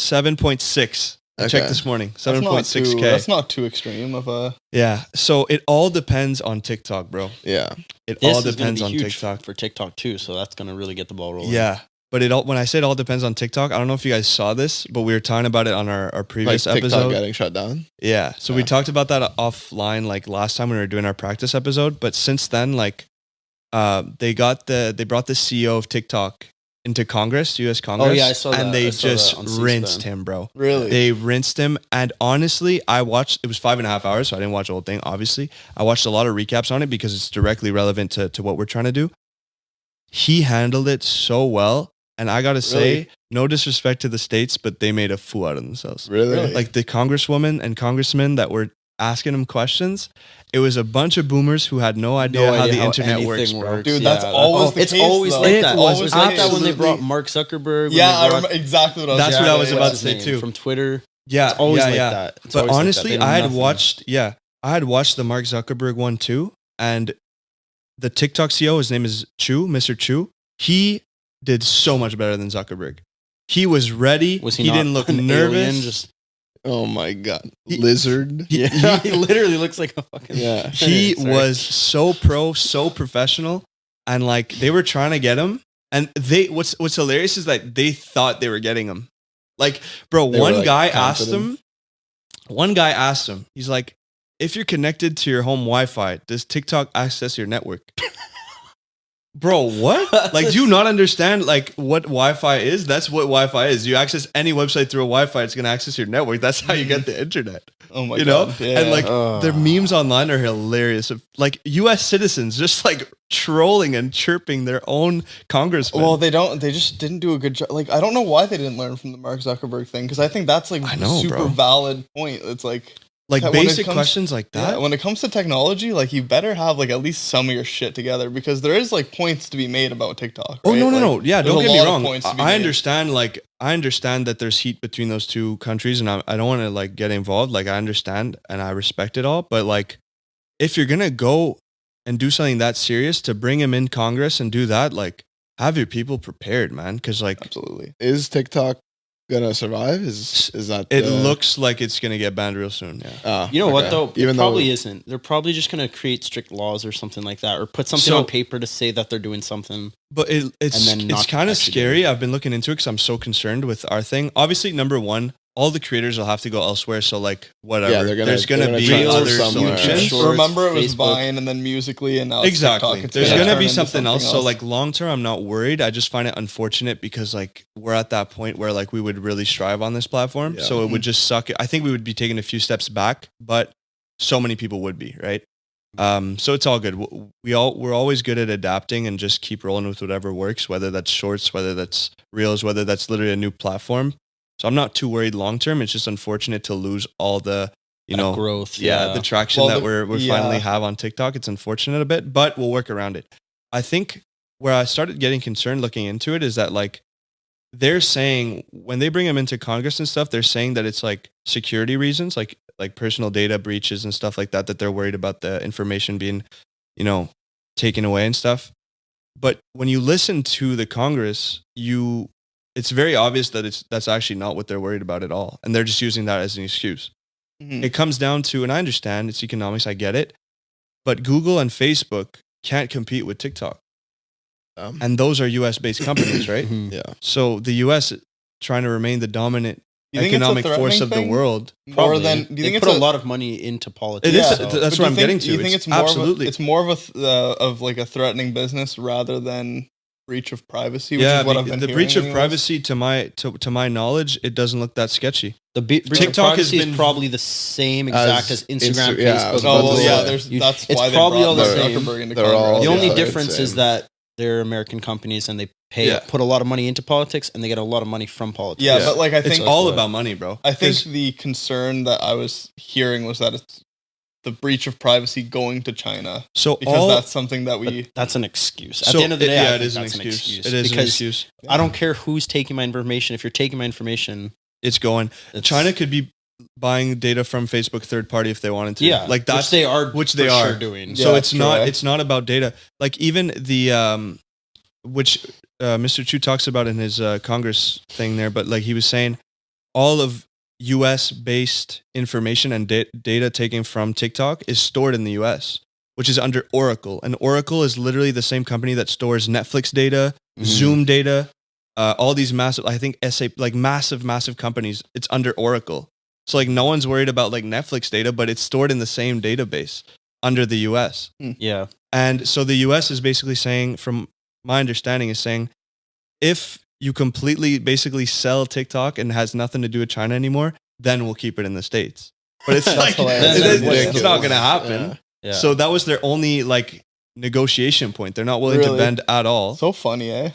7.6. I Okay. checked this morning. That's not 7.6K. That's not too extreme of a. Yeah. So it all depends on TikTok, bro. yeah. It This all is gonna depends be on huge TikTok. for TikTok too, so that's gonna really get the ball rolling. Yeah. But it all, when I say it all depends on TikTok, I don't know if you guys saw this, but we were talking about it on our Like previous TikTok episode. getting shut down. Yeah. So we talked about that offline like last time when we were doing our practice episode. But since then, like they brought the CEO of TikTok into Congress, US Congress. Oh, yeah, I saw that. And they I saw just that on C-SPAN. rinsed him, bro. Really? They rinsed him. And honestly, I watched, it was 5.5 hours, so I didn't watch the whole thing, obviously. I watched a lot of recaps on it because it's directly relevant to what we're trying to do. He handled it so well. And I got to say, Really? no disrespect to the states, but they made a fool out of themselves. Really? Like the congresswoman and congressmen that were asking him questions, it was a bunch of boomers who had no idea how the internet works, anything bro. Dude, that's always the it's case, always though. like It that. was Was not that when they absolutely- brought Mark Zuckerberg? Yeah, I when they remember exactly what I was. That's what yeah, I was yeah, about yeah. to say his too. name, from Twitter. Yeah, It's always yeah, like yeah. that. It's But always like that. honestly, They know I had nothing. watched the Mark Zuckerberg one too, and the TikTok CEO, his name is Chu, Mr. Chu. He did so much better than Zuckerberg. He was ready. Was he he not didn't look an nervous. alien? Just Oh my God. He- Lizard. yeah, he literally looks like a fucking Yeah. He Sorry. was so pro, so professional, and like they were trying to get him. And what's hilarious is that they thought they were getting him. Like, bro, They were, one like, guy confident. asked him, he's like, if you're connected to your home Wi-Fi, does TikTok access your network? Bro, what? Like, do you not understand like what Wi-Fi is? That's what Wi-Fi is. You access any website through a Wi-Fi, it's gonna access your network. That's how you get the internet. Oh my You know? god. Yeah. And like their memes online are hilarious. Of, like US citizens just like trolling and chirping their own congressman. well, they just didn't do a good job. Like, I don't know why they didn't learn from the Mark Zuckerberg thing, because I think that's like I know, super bro. valid point. It's like like when it basic comes- questions like that. yeah, when it comes to technology, like you better have like at least some of your shit together, because there is like points to be made about TikTok. Oh right? no. Like, Yeah, there's don't a get me lot of wrong. points to be I made. understand. Like I understand that there's heat between those two countries, and I don't want to like get involved. Like I understand and I respect it all, but like if you're gonna go and do something that serious to bring him in Congress and do that, like have your people prepared, man. Because like Absolutely. Is TikTok gonna survive? Is that it looks like it's gonna get banned real soon. Yeah. You know what though? Even It though probably isn't. They're probably just gonna create strict laws or something like that, or put something So- on paper to say that they're doing something. But it's And then not kind of actually do scary. I've been looking into it because I'm so concerned with our thing. Obviously, number one, all the creators will have to go elsewhere. So like whatever, Yeah, there's gonna be try other somewhere. solutions. Shorts, Remember, it was Facebook. Vine and then Musically, and now it's Exactly. TikTok. It's There's gonna gonna turn be into something else. So like long term, I'm not worried. I just find it unfortunate because like we're at that point where like we would really strive on this platform. Yeah. So it would just suck. I think we would be taking a few steps back, but so many people would be, right? So it's all good. We're always good at adapting and just keep rolling with whatever works, whether that's shorts, whether that's reels, whether that's literally a new platform. So I'm not too worried long term. It's just unfortunate to lose all the, That growth. yeah, the traction Well, that we're yeah. finally have on TikTok. It's unfortunate a bit, but we'll work around it. I think where I started getting concerned looking into it is that like they're saying when they bring them into Congress and stuff, they're saying that it's like security reasons, like personal data breaches and stuff like that they're worried about the information being, taken away and stuff. But when you listen to the Congress, it's very obvious that that's actually not what they're worried about at all, and they're just using that as an excuse. Mhm. It comes down to, and I understand it's economics, I get it, but Google and Facebook can't compete with TikTok. And those are US based companies, right? Mhm. Yeah. So the US trying to remain the dominant You think it's a economic force threatening of the thing? world. More Probably. than do you They think it's put a lot of money into politics? It is. Yeah. That's But what do you I'm getting to. You think It's it's more absolutely. It's more of like a threatening business rather than breach of privacy, which Yeah, is what I've been the hearing breach of anyways. privacy, to my knowledge, it doesn't look that sketchy. The breach TikTok of has privacy been- is probably the same exact as Instagram, yeah, I was Facebook. about Oh well, to yeah. say. That's It's why they probably brought all the Mark same. Zuckerberg into They're Congress. all- The only yeah, difference it's is same. that they're American companies and they Yeah. put a lot of money into politics and they get a lot of money from politics. Yeah, Yeah. but like I It's think all about money, bro. I think 'Cause- the concern that I was hearing was that it's the breach of privacy going to China So because that's something that we. That's an excuse. At So the end of the day, yeah, I it think is an that's excuse. It is an because excuse. I don't care who's taking my information. If you're taking my information, It's going. it's, China could be buying data from Facebook third party if they wanted to. yeah, like that's which they for are sure doing. So Yeah, it's true, not eh? it's not about data. Like even the which Mr. Chu talks about in his Congress thing there, but like he was saying, all of US based information and data taken from TikTok is stored in the US, which is under Oracle. And Oracle is literally the same company that stores Netflix data, Zoom data, all these massive, I think SAP, like massive companies, it's under Oracle. So like no one's worried about like Netflix data, but it's stored in the same database under the US. Yeah, And so the US is basically saying, from my understanding, is saying, if you completely basically sell TikTok and has nothing to do with China anymore, then we'll keep it in the States. But it's like, hilarious. it's not going to happen. yeah. So that was their only like negotiation point. They're not willing to Really? bend at all. So funny, eh?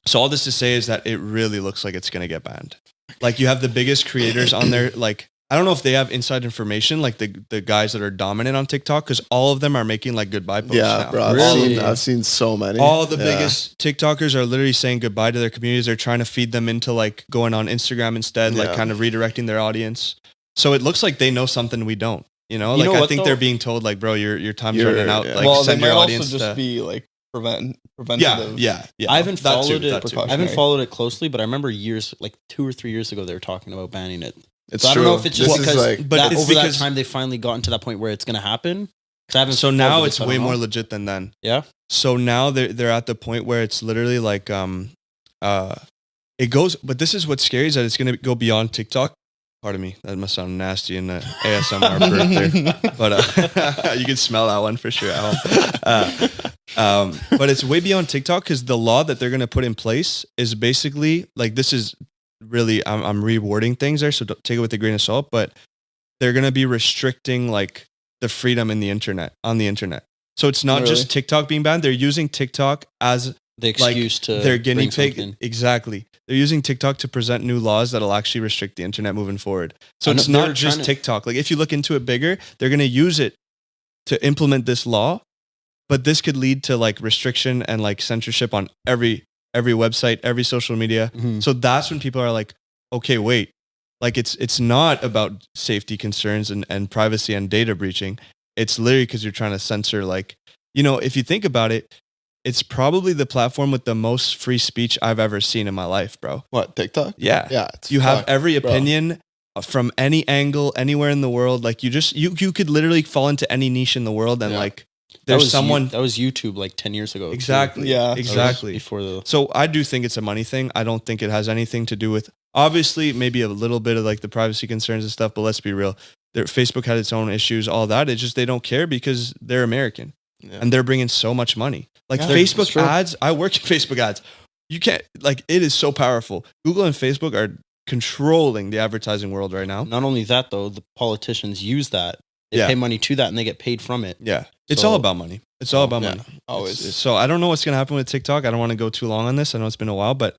So all this to say is that it really looks like it's going to get banned. Like you have the biggest creators on there. Like, I don't know if they have inside information, like the guys that are dominant on TikTok, because all of them are making like goodbye posts Yeah, now. bro. I've, Really? I've seen so many. All the Yeah. biggest TikTokers are literally saying goodbye to their communities. They're trying to feed them into like going on Instagram instead, like Yeah. kind of redirecting their audience. So it looks like they know something we don't. You know, You like know I what, think though? they're being told like, bro, your time's You're- running out. yeah. Like well, they send might your also audience just to be like yeah, preventative. yeah. I haven't That too, followed that it. too. I haven't followed it closely, but I remember years, like 2 or 3 years ago, they were talking about banning it. It's So I true. don't know if it's just This is because like, But that, it's over that because- time they finally gotten to that point where it's going to happen. 'Cause I haven't So followed now it, it's so I way don't know. more legit than then. Yeah. So now they're at the point where it's literally like it goes, but this is what's scary is that it's gonna go beyond TikTok. Pardon me, that must sound nasty in the ASMR birth there, but you can smell that one for sure at home. But it's way beyond TikTok because the law that they're gonna put in place is basically like this is really I'm rewording things there, so don't take it with a grain of salt. But they're gonna be restricting like the freedom in the internet on the internet. So it's not Really? just TikTok being banned. They're using TikTok as The excuse to their guinea bring pig. something. Exactly. They're using TikTok to present new laws that'll actually restrict the internet moving forward. So I know it's they're not just trying to- TikTok. Like if you look into it bigger, they're going to use it to implement this law, but this could lead to like restriction and like censorship on every website, every social media. Mhm. So that's when people are like, okay, wait, like it's not about safety concerns and privacy and data breaching. It's literally because you're trying to censor, like, you know, if you think about it, it's probably the platform with the most free speech I've ever seen in my life, bro. what, TikTok? Yeah. Yeah. It's You have fucked, every bro. opinion from any angle, anywhere in the world. Like you just, you could literally fall into any niche in the world and Yeah. like That there's was someone. that was YouTube like 10 years ago. too. Exactly. Yeah. That was Exactly. before the So I do think it's a money thing. I don't think it has anything to do with, obviously, maybe a little bit of like the privacy concerns and stuff, but let's be real. Facebook had its own issues, all that. It's just they don't care because they're American Yeah. and they're bringing so much money. Like Yeah, Facebook it's true. ads, I work in Facebook ads. You can't, like, it is so powerful. Google and Facebook are controlling the advertising world right now. Not only that though, the politicians use that. They Yeah. pay money to that and they get paid from it. Yeah. It's So- all about money. It's all about Yeah. money. Always. So I don't know what's going to happen with TikTok. I don't want to go too long on this. I know it's been a while, but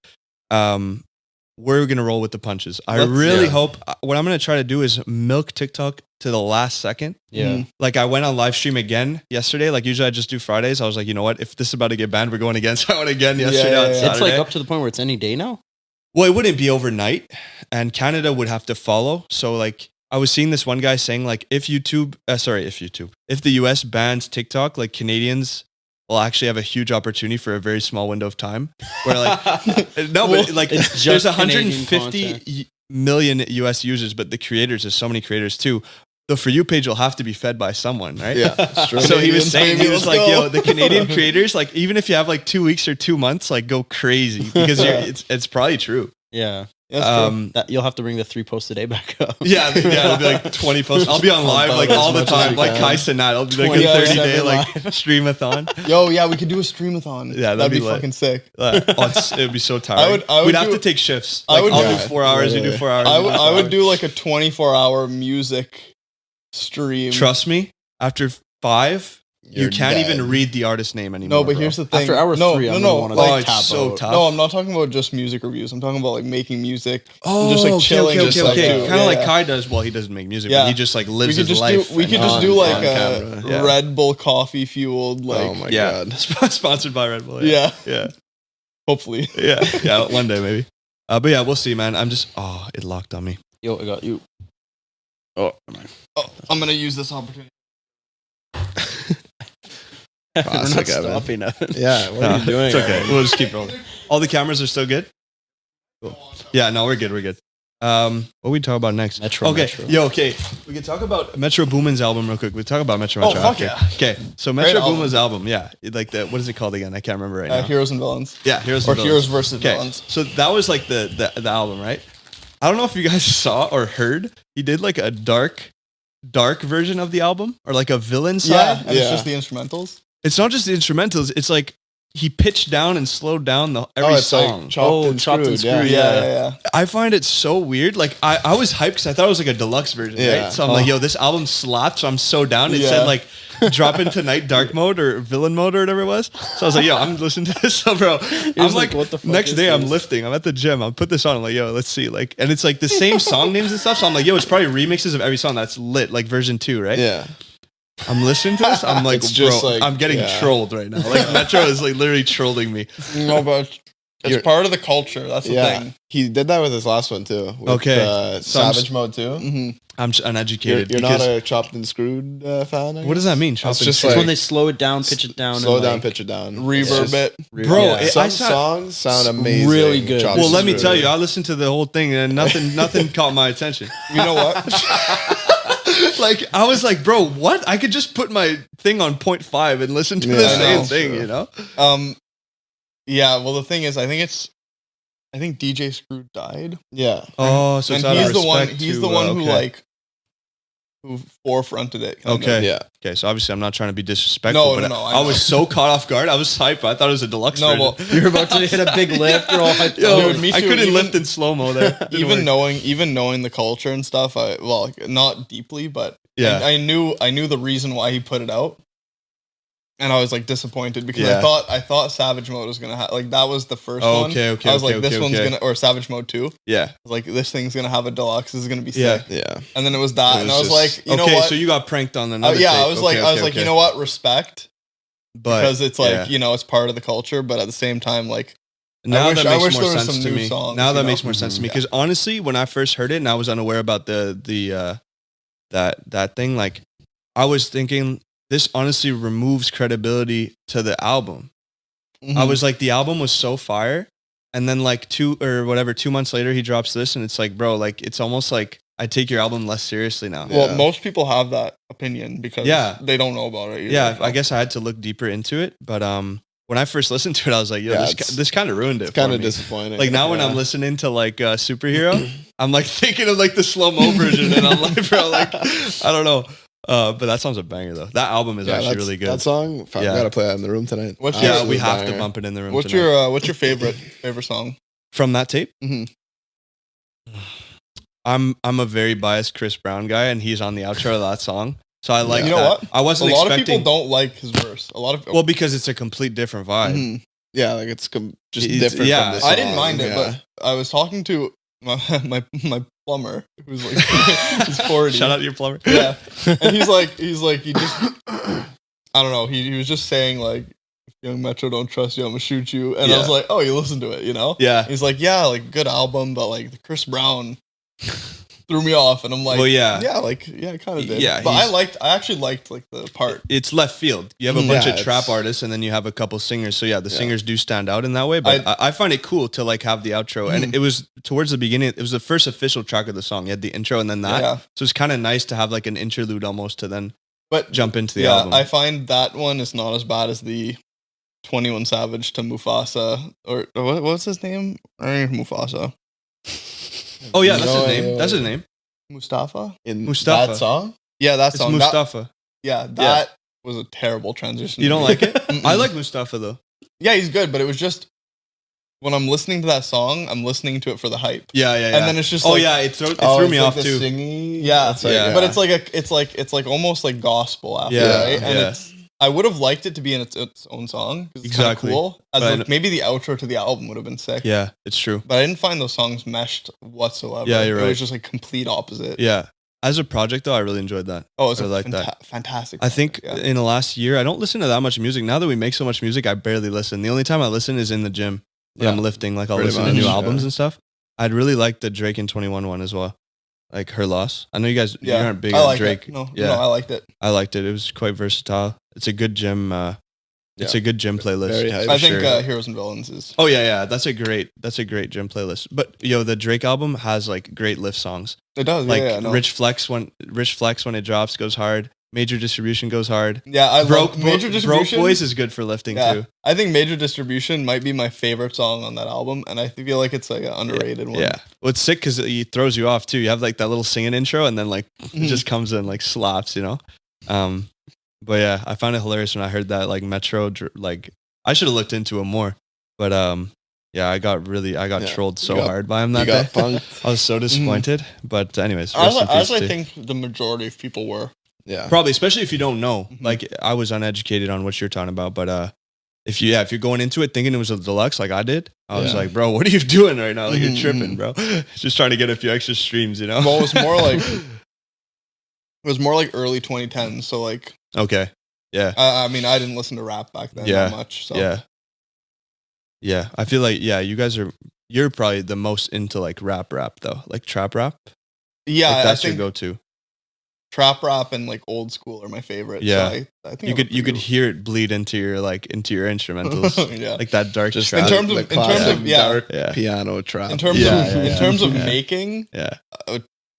we're going to roll with the punches. I Let's- really yeah. hope what I'm going to try to do is milk TikTok to the last second. Yeah. Mhm. Like I went on live stream again yesterday. Like usually I just do Fridays. I was like, you know what? If this is about to get banned, we're going again. So I went again yesterday yeah, on yeah. Saturday. It's like up to the point where it's any day now. Well, it wouldn't be overnight, and Canada would have to follow. So, like, I was seeing this one guy saying, like, if the US bans TikTok, like, Canadians will actually have a huge opportunity for a very small window of time. Where, like, no, but like, It's there's just Canadian 150 million US users, but the creators, there's so many creators too. The For You page will have to be fed by someone, right? Yeah. It's true. So he was Canadians, saying, baby, he was let's like, go. yo, the Canadian creators, like, even if you have like 2 weeks or 2 months, like, go crazy because it's probably true. Yeah. That's true. That you'll have to bring the 3 posts a day back up. Yeah, it'll be like 20 posts. I'll be on live like as all the much as time, we like can. Kai Cenat. I'll do like 20 a hours 30-day every like live. streamathon. Yo, yeah, we could do a streamathon. Yeah, that'd be lit. fucking sick. It'd be so tiring. I would We'd have do- to take shifts. I Like, would I'll do- do 4 hours. You do 4 hours. I you would do 4 I would hours. do like a 24-hour music stream. Trust me, after 5, you can't even read the artist name anymore. No, but bro. here's the thing. After hour 3, I'm gonna want to like, tap it's so out. tough. No, I'm not talking about just music reviews. I'm talking about like making music. Oh, and just like chilling. Okay. Kind of like Kai does. Well, he doesn't make music, but he just like lives his life. We could just do like a Red Bull coffee fueled like. Oh my god! Sponsored by Red Bull. Yeah. Hopefully. Yeah. One day maybe. But yeah, we'll see, man. I'm just. Oh, it locked on me. Yo, I got you. Oh, I'm gonna use this opportunity. We're not stopping nothing. Yeah, what are you doing? It's okay. We'll just keep rolling. All the cameras are still good? Cool. Yeah, no, we're good. What we talk about next? Metro. Okay. We can talk about Metro Boomin's album real quick. We talk about Metro. Fuck yeah. Okay, so Metro Boomin's album, like the, what is it called again? I can't remember right now. Heroes and Villains. Yeah, Heroes versus Villains. So that was like the album, right? I don't know if you guys saw or heard. He did like a dark version of the album, or like a villain side. Yeah, and it's just the instrumentals. It's not just the instrumentals. It's like he pitched down and slowed down every song. Like chopped and screwed. Yeah. I find it so weird. Like I was hyped because I thought it was like a deluxe version. Yeah. Right? So I'm like, yo, this album slapped. So I'm so down. It said like drop into night dark mode or villain mode or whatever it was. So I was like, yo, I'm listening to this. So bro, I'm like, what the fuck next is day I'm this? lifting. I'm at the gym. I'll put this on. I'm like, yo, let's see. Like, and it's like the same song names and stuff. So I'm like, yo, it's probably remixes of every song that's lit, like version 2, right? Yeah. I'm listening to this. I'm like, It's just bro, like- I'm getting trolled right now. Like Metro is like literally trolling me. No, but it's You're- part of the culture. That's the thing. He did that with his last one too. With, Okay. So I'm Savage Mode too. Mm-hmm. I'm just uneducated. You're not because- a chopped and screwed fan. I What does that mean? That's Chopped just and It's like when they slow it down, pitch it down, slow and down, like, pitch it down, Reverb it. Bro, Yeah. Some saw- songs sound amazing. really good. chopped Well, and let me screwed. tell you, I listened to the whole thing and nothing caught my attention. You know what? Like I was like, bro, what? I could just put my thing on 0.5 and listen to the Yeah, I same know. thing, you know? Yeah. Well, the thing is, I think DJ Screw died, Yeah. Oh, so and it's out of he's the one. respect He's to, the one who okay. who forefronted it. kind of. Okay. Yeah. Okay, so obviously I'm not trying to be disrespectful, No, but no, I was so caught off guard. I was hyped. I thought it was a deluxe No, version. well, you're about to hit a big lift. You're all hyped Yo, up. Dude, me I too. couldn't Even- lift in slow-mo there. Didn't work. even knowing the culture and stuff, not deeply, but Yeah. I knew the reason why he put it out, and I was like disappointed because Yeah. I thought Savage Mode was gonna have like that was the first one. Okay, I was like, okay, this one's okay. gonna, or Savage Mode 2. I Yeah. was like, this thing's gonna have a deluxe. This is gonna be Yeah. sick. Yeah. And then it was that, It and was I was just- like, you know what? So you got pranked on another yeah, tape. I was like, Okay. you know what? Respect, But because it's like yeah. you know it's part of the culture, but at the same time, like Now I wish that makes there more was sense some to new me. songs, Now you that know? makes more sense to me Yeah. because honestly, when I first heard it and I was unaware about that thing, like I was thinking this honestly removes credibility to the album. I was like, the album was so fire, and then like 2 months later, he drops this, and it's like, bro, like it's almost like I take your album less seriously now. well, Yeah. most people have that opinion because Yeah. they don't know about it. Either. Yeah, I guess I had to look deeper into it, but when I first listened to it, I was like, yo, Yeah, this kind of ruined it. It's kind for of me. disappointing. Like now when I'm listening to like Superhero, I'm like thinking of like the slow-mo version and I'm like, bro, like, I don't know. But that song's a banger though. That album is actually really good. That song, fuck, Yeah. we gotta play that in the room tonight. What's Yeah, your- we have banger. to bump it in the room What's tonight. your favorite song? From that tape? Mhm. I'm a very biased Chris Brown guy and he's on the outro of that song. So I like You know that. what? I A wasn't lot of expecting people don't like his verse. A lot of well, because it's a complete different vibe. Mhm. Yeah, like it's just It's- different. yeah. from the I didn't song, mind it, yeah. but I was talking to my plumber who's like he's 40. Shout out to your plumber. Yeah, and he's like he just I don't know. He was just saying like, if Young Metro don't trust you, I'm gonna shoot you. And I was Yeah. like, oh, you listen to it, you know? Yeah. He's like, yeah, like good album, but like the Chris Brown threw me off, and I'm like, Well, yeah. I kind of did. Yeah, but he's- I actually liked like the part. It's left field. You have a bunch Yeah, of trap it's- artists and then you have a couple singers. So yeah, the singers do stand out in that way. But I find it cool to like have the outro. And it was towards the beginning. It was the first official track of the song. You had the intro and then that. Yeah. So it's kind of nice to have like an interlude almost to then But jump into the yeah, album. I find that one is not as bad as the 21 Savage to Mufasa, or what's his name? I think it's Mufasa. Oh yeah, that's No his name. idea. That's his name. Mustafa? In Mustafa. that song, Yeah, that It's song. Mustafa. That was a terrible transition. You to don't me. like it? Mm-mm. I like Mustafa though. Yeah, he's good, but it was just when I'm listening to that song, I'm listening to it for the hype. Yeah. And then it's just oh like- yeah, it threw Oh, me it's like off the too. Singy, Yeah, it's like, Yeah. but it's like almost like gospel after, Yeah, right? And yeah. it's I would have liked it to be in its own song. 'Cause it's Exactly. cool. As But- like, maybe the outro to the album would have been sick. Yeah, it's true. But I didn't find those songs meshed whatsoever. Yeah, you're It right. was just like complete opposite. Yeah. As a project, though, I really enjoyed that. Oh, it's I a like that. fantastic. I think project, in the last year, I don't listen to that much music. Now that we make so much music, I barely listen. The only time I listen is in the gym when Yeah. I'm lifting. Like I'll Pretty listen to much, new yeah. albums and stuff. I'd really like the Drake and 21 one as well. Like Her Loss. I know you guys you aren't big I on like Drake. It. No, Yeah. no, I liked it. I liked it. It was quite versatile. It's a good gym. It's a good gym playlist. Very hype. I think sure. Heroes and Villains is. Oh yeah. That's a great gym playlist. But the Drake album has like great lift songs. It does. Like no. Rich Flex when it drops goes hard. Major Distribution goes hard. Yeah, I love Major Broke Distribution. Boys is good for lifting too. I think Major Distribution might be my favorite song on that album, and I feel like it's like an underrated one. Yeah. Well, it's sick because it throws you off too. You have like that little singing intro, and then like Mm-hmm. it just comes in like slaps, But yeah, I found it hilarious when I heard that like Metro. Like I should have looked into him more, but yeah, I got trolled so hard by him that You got day. punked. I was so disappointed. But anyways, As rest in peace I to- think the majority of people were. Yeah. probably, especially if you don't know. Mhm. Like I was uneducated on what you're talking about, but if you're going into it thinking it was a deluxe like I did, I was Yeah. like, bro, what are you doing right now? Like you're Mhm. tripping, bro. Just trying to get a few extra streams, Well, it was more like early 2010s. So like, Okay. Yeah. I mean, I didn't listen to rap back then Yeah. that much. So Yeah. Yeah. I feel like, you guys you're probably the most into like rap though, like trap rap. yeah, Like, that's I your think go-to. trap rap and like old school are my favorite. Yeah. So I think You could hear it bleed into your instrumentals, yeah. like that dark Just trap. In terms of- the in terms classic of- yeah. dark Yeah. piano trap. In terms Yeah, of yeah, in terms of yeah. making Yeah.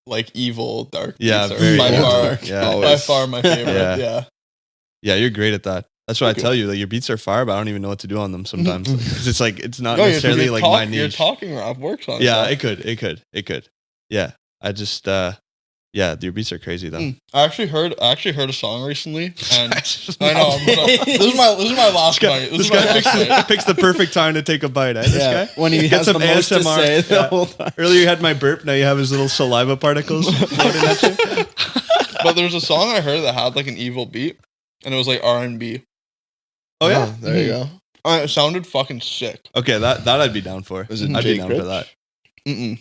like evil dark Yeah. beats are Very by far dark. Yeah. Oh, by far my favorite. Yeah. Yeah. Yeah. You're great at that. That's what I Okay. tell you. Like your beats are fire, but I don't even know what to do on them sometimes. 'Cause it's like, it's not No, necessarily like my your niche. talking rap works on Yeah. it. It could. Yeah. I just, your beats are crazy though. I actually heard a song recently, and I know this is my last night. This guy picks the perfect time to take a bite. Eh? This Yeah, guy? when he Get has some the most to ASMR. say the Yeah. whole time. Earlier you had my burp, now you have his little saliva particles floating at you. But there's a song I heard that had like an evil beat, and it was like R&B. Oh yeah. There you go. It sounded fucking sick. Okay, that I'd be down for. Was it I'd be Jake down Rich? for that. Mm-mm.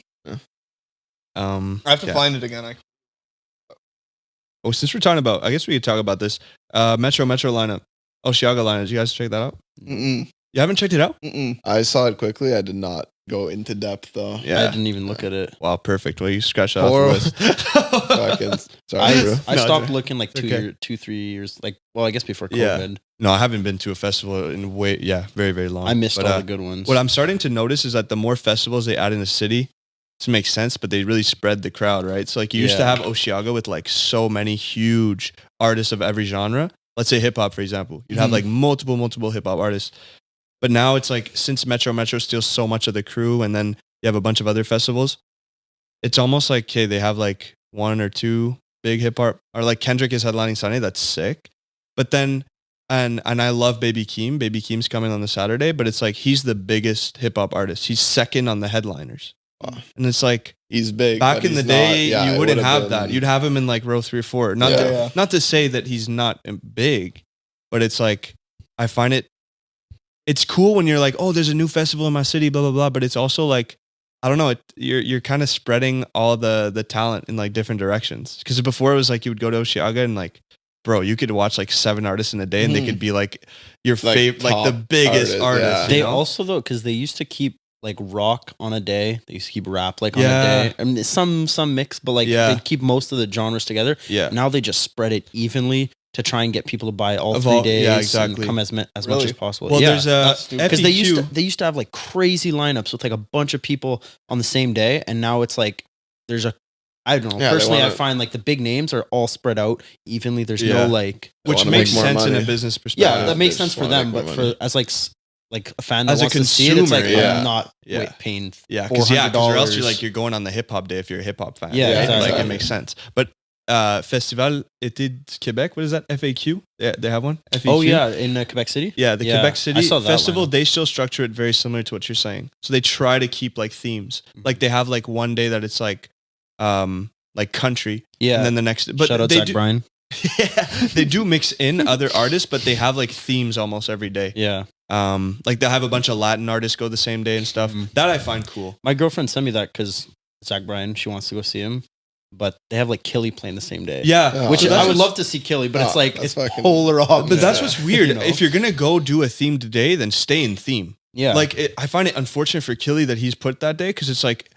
I I have to find it again. Oh, since we're talking about, I guess we could talk about this. MetroMetro Lineup. Chicago Lineup. Did you guys check that out? Mm-mm. You haven't checked it out? Mm-mm. I saw it quickly. I did not go into depth though. I didn't even look at it. Wow, perfect. Well, you scratch that off Or- the list. Fucking sorry, bro. I No, stopped dude. looking like Okay. 3 years. Like, well, I guess before Yeah. COVID. No, I haven't been to a festival in very, very long. I missed But, all the good ones. What I'm starting to notice is that the more festivals they add in the city, this makes sense, but they really spread the crowd, right? So like you used to Yeah. have Oshiaga with like so many huge artists of every genre. Let's say hip hop, for example. You'd have like multiple hip hop artists. But now it's like, since Metro steals so much of the crew, and then you have a bunch of other festivals, it's almost like, okay, they have like one or two big hip hop, or like Kendrick is headlining Sunday. That's sick. But then, and I love Baby Keem. Baby Keem's coming on the Saturday, but it's like, he's the biggest hip hop artist. He's second on the headliners. Wow. And it's like, He's big. back but in the he's day, not- yeah, you it wouldn't would've have been- that. You'd have him in like row 3 or 4. Not Yeah, to, yeah. not to say that he's not big, but it's like, I find it's cool when you're like, oh, there's a new festival in my city, blah blah blah. But it's also like, I don't know, you're kind of spreading all the talent in like different directions. Because before it was like you would go to Oshiaga and like, bro, you could watch like 7 artists in a day, and they could be like your Like favorite, like the top biggest artist, artist. yeah. you They know? also, though, because they used to keep like rock on a day. They used to keep rap like on Yeah. a day. I mean, some mix, but like Yeah. they'd keep most of the genres together. yeah. Now they just spread it evenly to try and get people to buy all Of 3 all- days yeah, and exactly. come as much Really? as possible. Well, yeah. there's That's stupid. because they FEQ. used to have like crazy lineups with like a bunch of people on the same day, and now it's like there's a, I don't know. Yeah, they Personally, I wanna- find like the big names are all spread out evenly. There's Yeah. no like, They Which wanna makes make more sense in a money. business perspective. yeah, that makes they sense just for wanna them, make but more for money. as like a fan that As a wants to see it, it's like consumer, yeah. I'm not Yeah. paying Yeah, because or else $400. you're like, you're going on the hip hop day if you're a hip hop fan. Yeah, right? exactly. Like it makes sense. But Festival Été de Québec, what is that? FAQ? Yeah, they have one. FAQ? Oh yeah, in Quebec City. Yeah, the Yeah, Quebec I City saw that Festival, lineup. they still structure it very similar to what you're saying. So they try to keep like themes. Like they have like one day that it's like country, Yeah, and then the next. But shout out they Zach do, Bryan. Yeah, they do mix in other artists, but they have like themes almost every day. Yeah. Like they'll have a bunch of Latin artists go the same day and stuff. That I find cool. My girlfriend sent me that because Zach Bryan, she wants to go see him, but they have like Killy playing the same day. Yeah, Oh. Which So I would what's- love to see Killy, but it's like that's it's fucking- polar opposite. But that's what's weird. You know? If you're gonna go do a themed day, then stay in theme. Yeah. Like I find it unfortunate for Killy that he's put that day because it's like,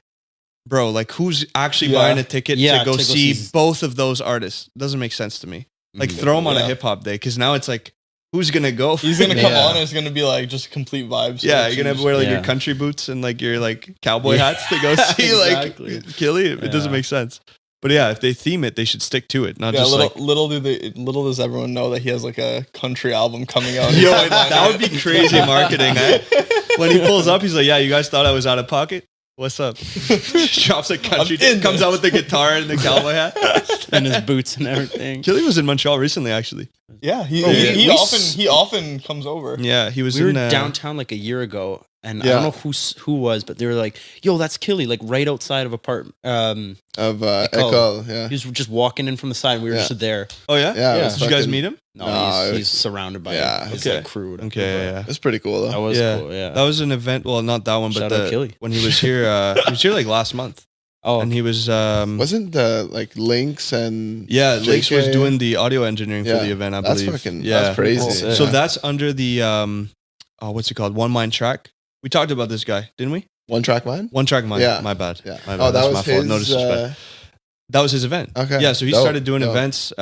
bro, like who's actually Yeah. buying a ticket Yeah, to go to go see see- both of those artists? Doesn't make sense to me. Like Mhm. throw them on a Yeah. hip hop day because now it's like, who's gonna go? He's gonna come Yeah. on and it's gonna be like just complete vibes. Yeah, you're gonna have to wear like your Yeah. country boots and like your like cowboy Yeah. hats to go see Exactly. like Killy. It doesn't Yeah. make sense. But yeah, if they theme it, they should stick to it, not Yeah, just little, like. little does everyone know that he has like a country album coming out. Yo, that would be crazy marketing. When he pulls up, he's like, "Yeah, you guys thought I was out of pocket. What's up?" Drops a country, I'm in comes this. out with the guitar and the cowboy hat. and his boots and everything. Killy was in Montreal recently, actually. Yeah, he we often comes over. Yeah, he was We were in downtown like a year ago, and I Yeah. don't know who was, but they were like, "Yo, that's Killy!" Like right outside of apartment. Of École. École, yeah. He was just walking in from the side. And we were Yeah. just there. Oh yeah, Yeah, it Yeah. was Did you guys fucking- meet him? No, No, it he's was- surrounded by yeah, his okay. like, crew. Okay, yeah. It's pretty cool That though. was Yeah. cool. Yeah. That was an event. Well, not that one, but Shout out Killy. when he was here. He was here like last month, oh, and he was. Wasn't the like Lynx and Yeah, Lakes was JK? doing the audio engineering for Yeah, the event. I that's believe. fucking- yeah, that's crazy. Cool. So Yeah. that's under the what's it called? One Mind Track. We talked about this guy, didn't we? One Track Mind? One Track Mind. Yeah. My bad. Yeah. My bad. Oh, that That's was my fault. No his. disrespect. That was his event. Okay. Yeah, so he Dope. started doing Dope. events.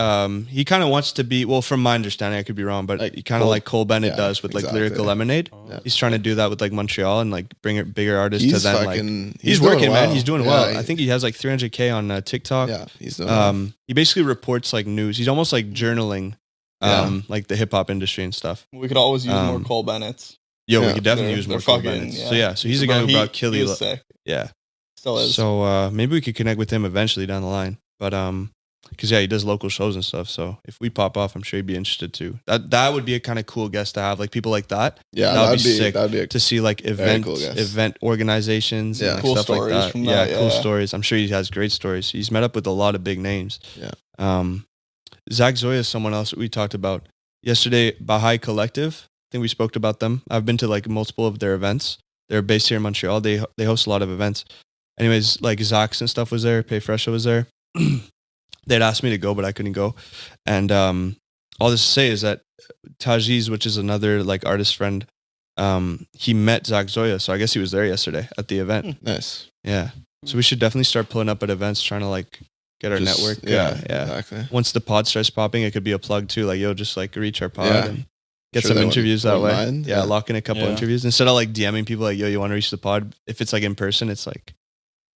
He kind of wants to be, well, from my understanding, I could be wrong, but Like he kind of Cole- like Cole Bennett yeah, does with like exactly. Lyrical Lemonade. Oh. Yeah. He's trying to do that with like Montreal and like bring it bigger artists He's to then like. fucking. He's doing working, man. well. He's doing Yeah, well. I think he has like 300K on TikTok. Yeah, he's doing well. He basically reports like news. He's almost like journaling, like the hip hop industry and stuff. We could always use more Um, Cole Bennett's. Yo, we Yeah. could definitely They're- use more they're Cole fucking- Bennett's. yeah. So yeah, so he's the guy Bro, who brought Killy. He was sick. Yeah. Still is. So maybe we could connect with him eventually down the line. But because yeah, he does local shows and stuff. So if we pop off, I'm sure he'd be interested too. That would be a kind of cool guest to have, like people like that Yeah, that'd that'd be be sick That'd be a, to see like event cool guest. event organizations, Yeah. and like Cool stuff like stories that. from Yeah, that, cool yeah. stories. I'm sure he has great stories. He's met up with a lot of big names. Yeah. Zach Zoya is someone else that we talked about yesterday. Baha'i Collective. I think we spoke about them. I've been to like multiple of their events. They're based here in Montreal. They host a lot of events. Anyways, like Zach's and stuff was there. Pay Fresha was there. They'd asked me to go, but I couldn't go. And all this to say is that Tajiz, which is another like artist friend, he met Zach Zoya. So I guess he was there yesterday at the event. nice. Yeah. So we should definitely start pulling up at events, trying to like get our Just- network. Yeah, Yeah. exactly. Once the pod starts popping, it could be a plug too. Like, yo, just like reach our pod Yeah. and get Sure some they interviews that wouldn't way. mind. Yeah, Yeah. lock in a couple Yeah. interviews instead of like DMing people like, yo, you want to reach the pod? If it's like in person, it's like,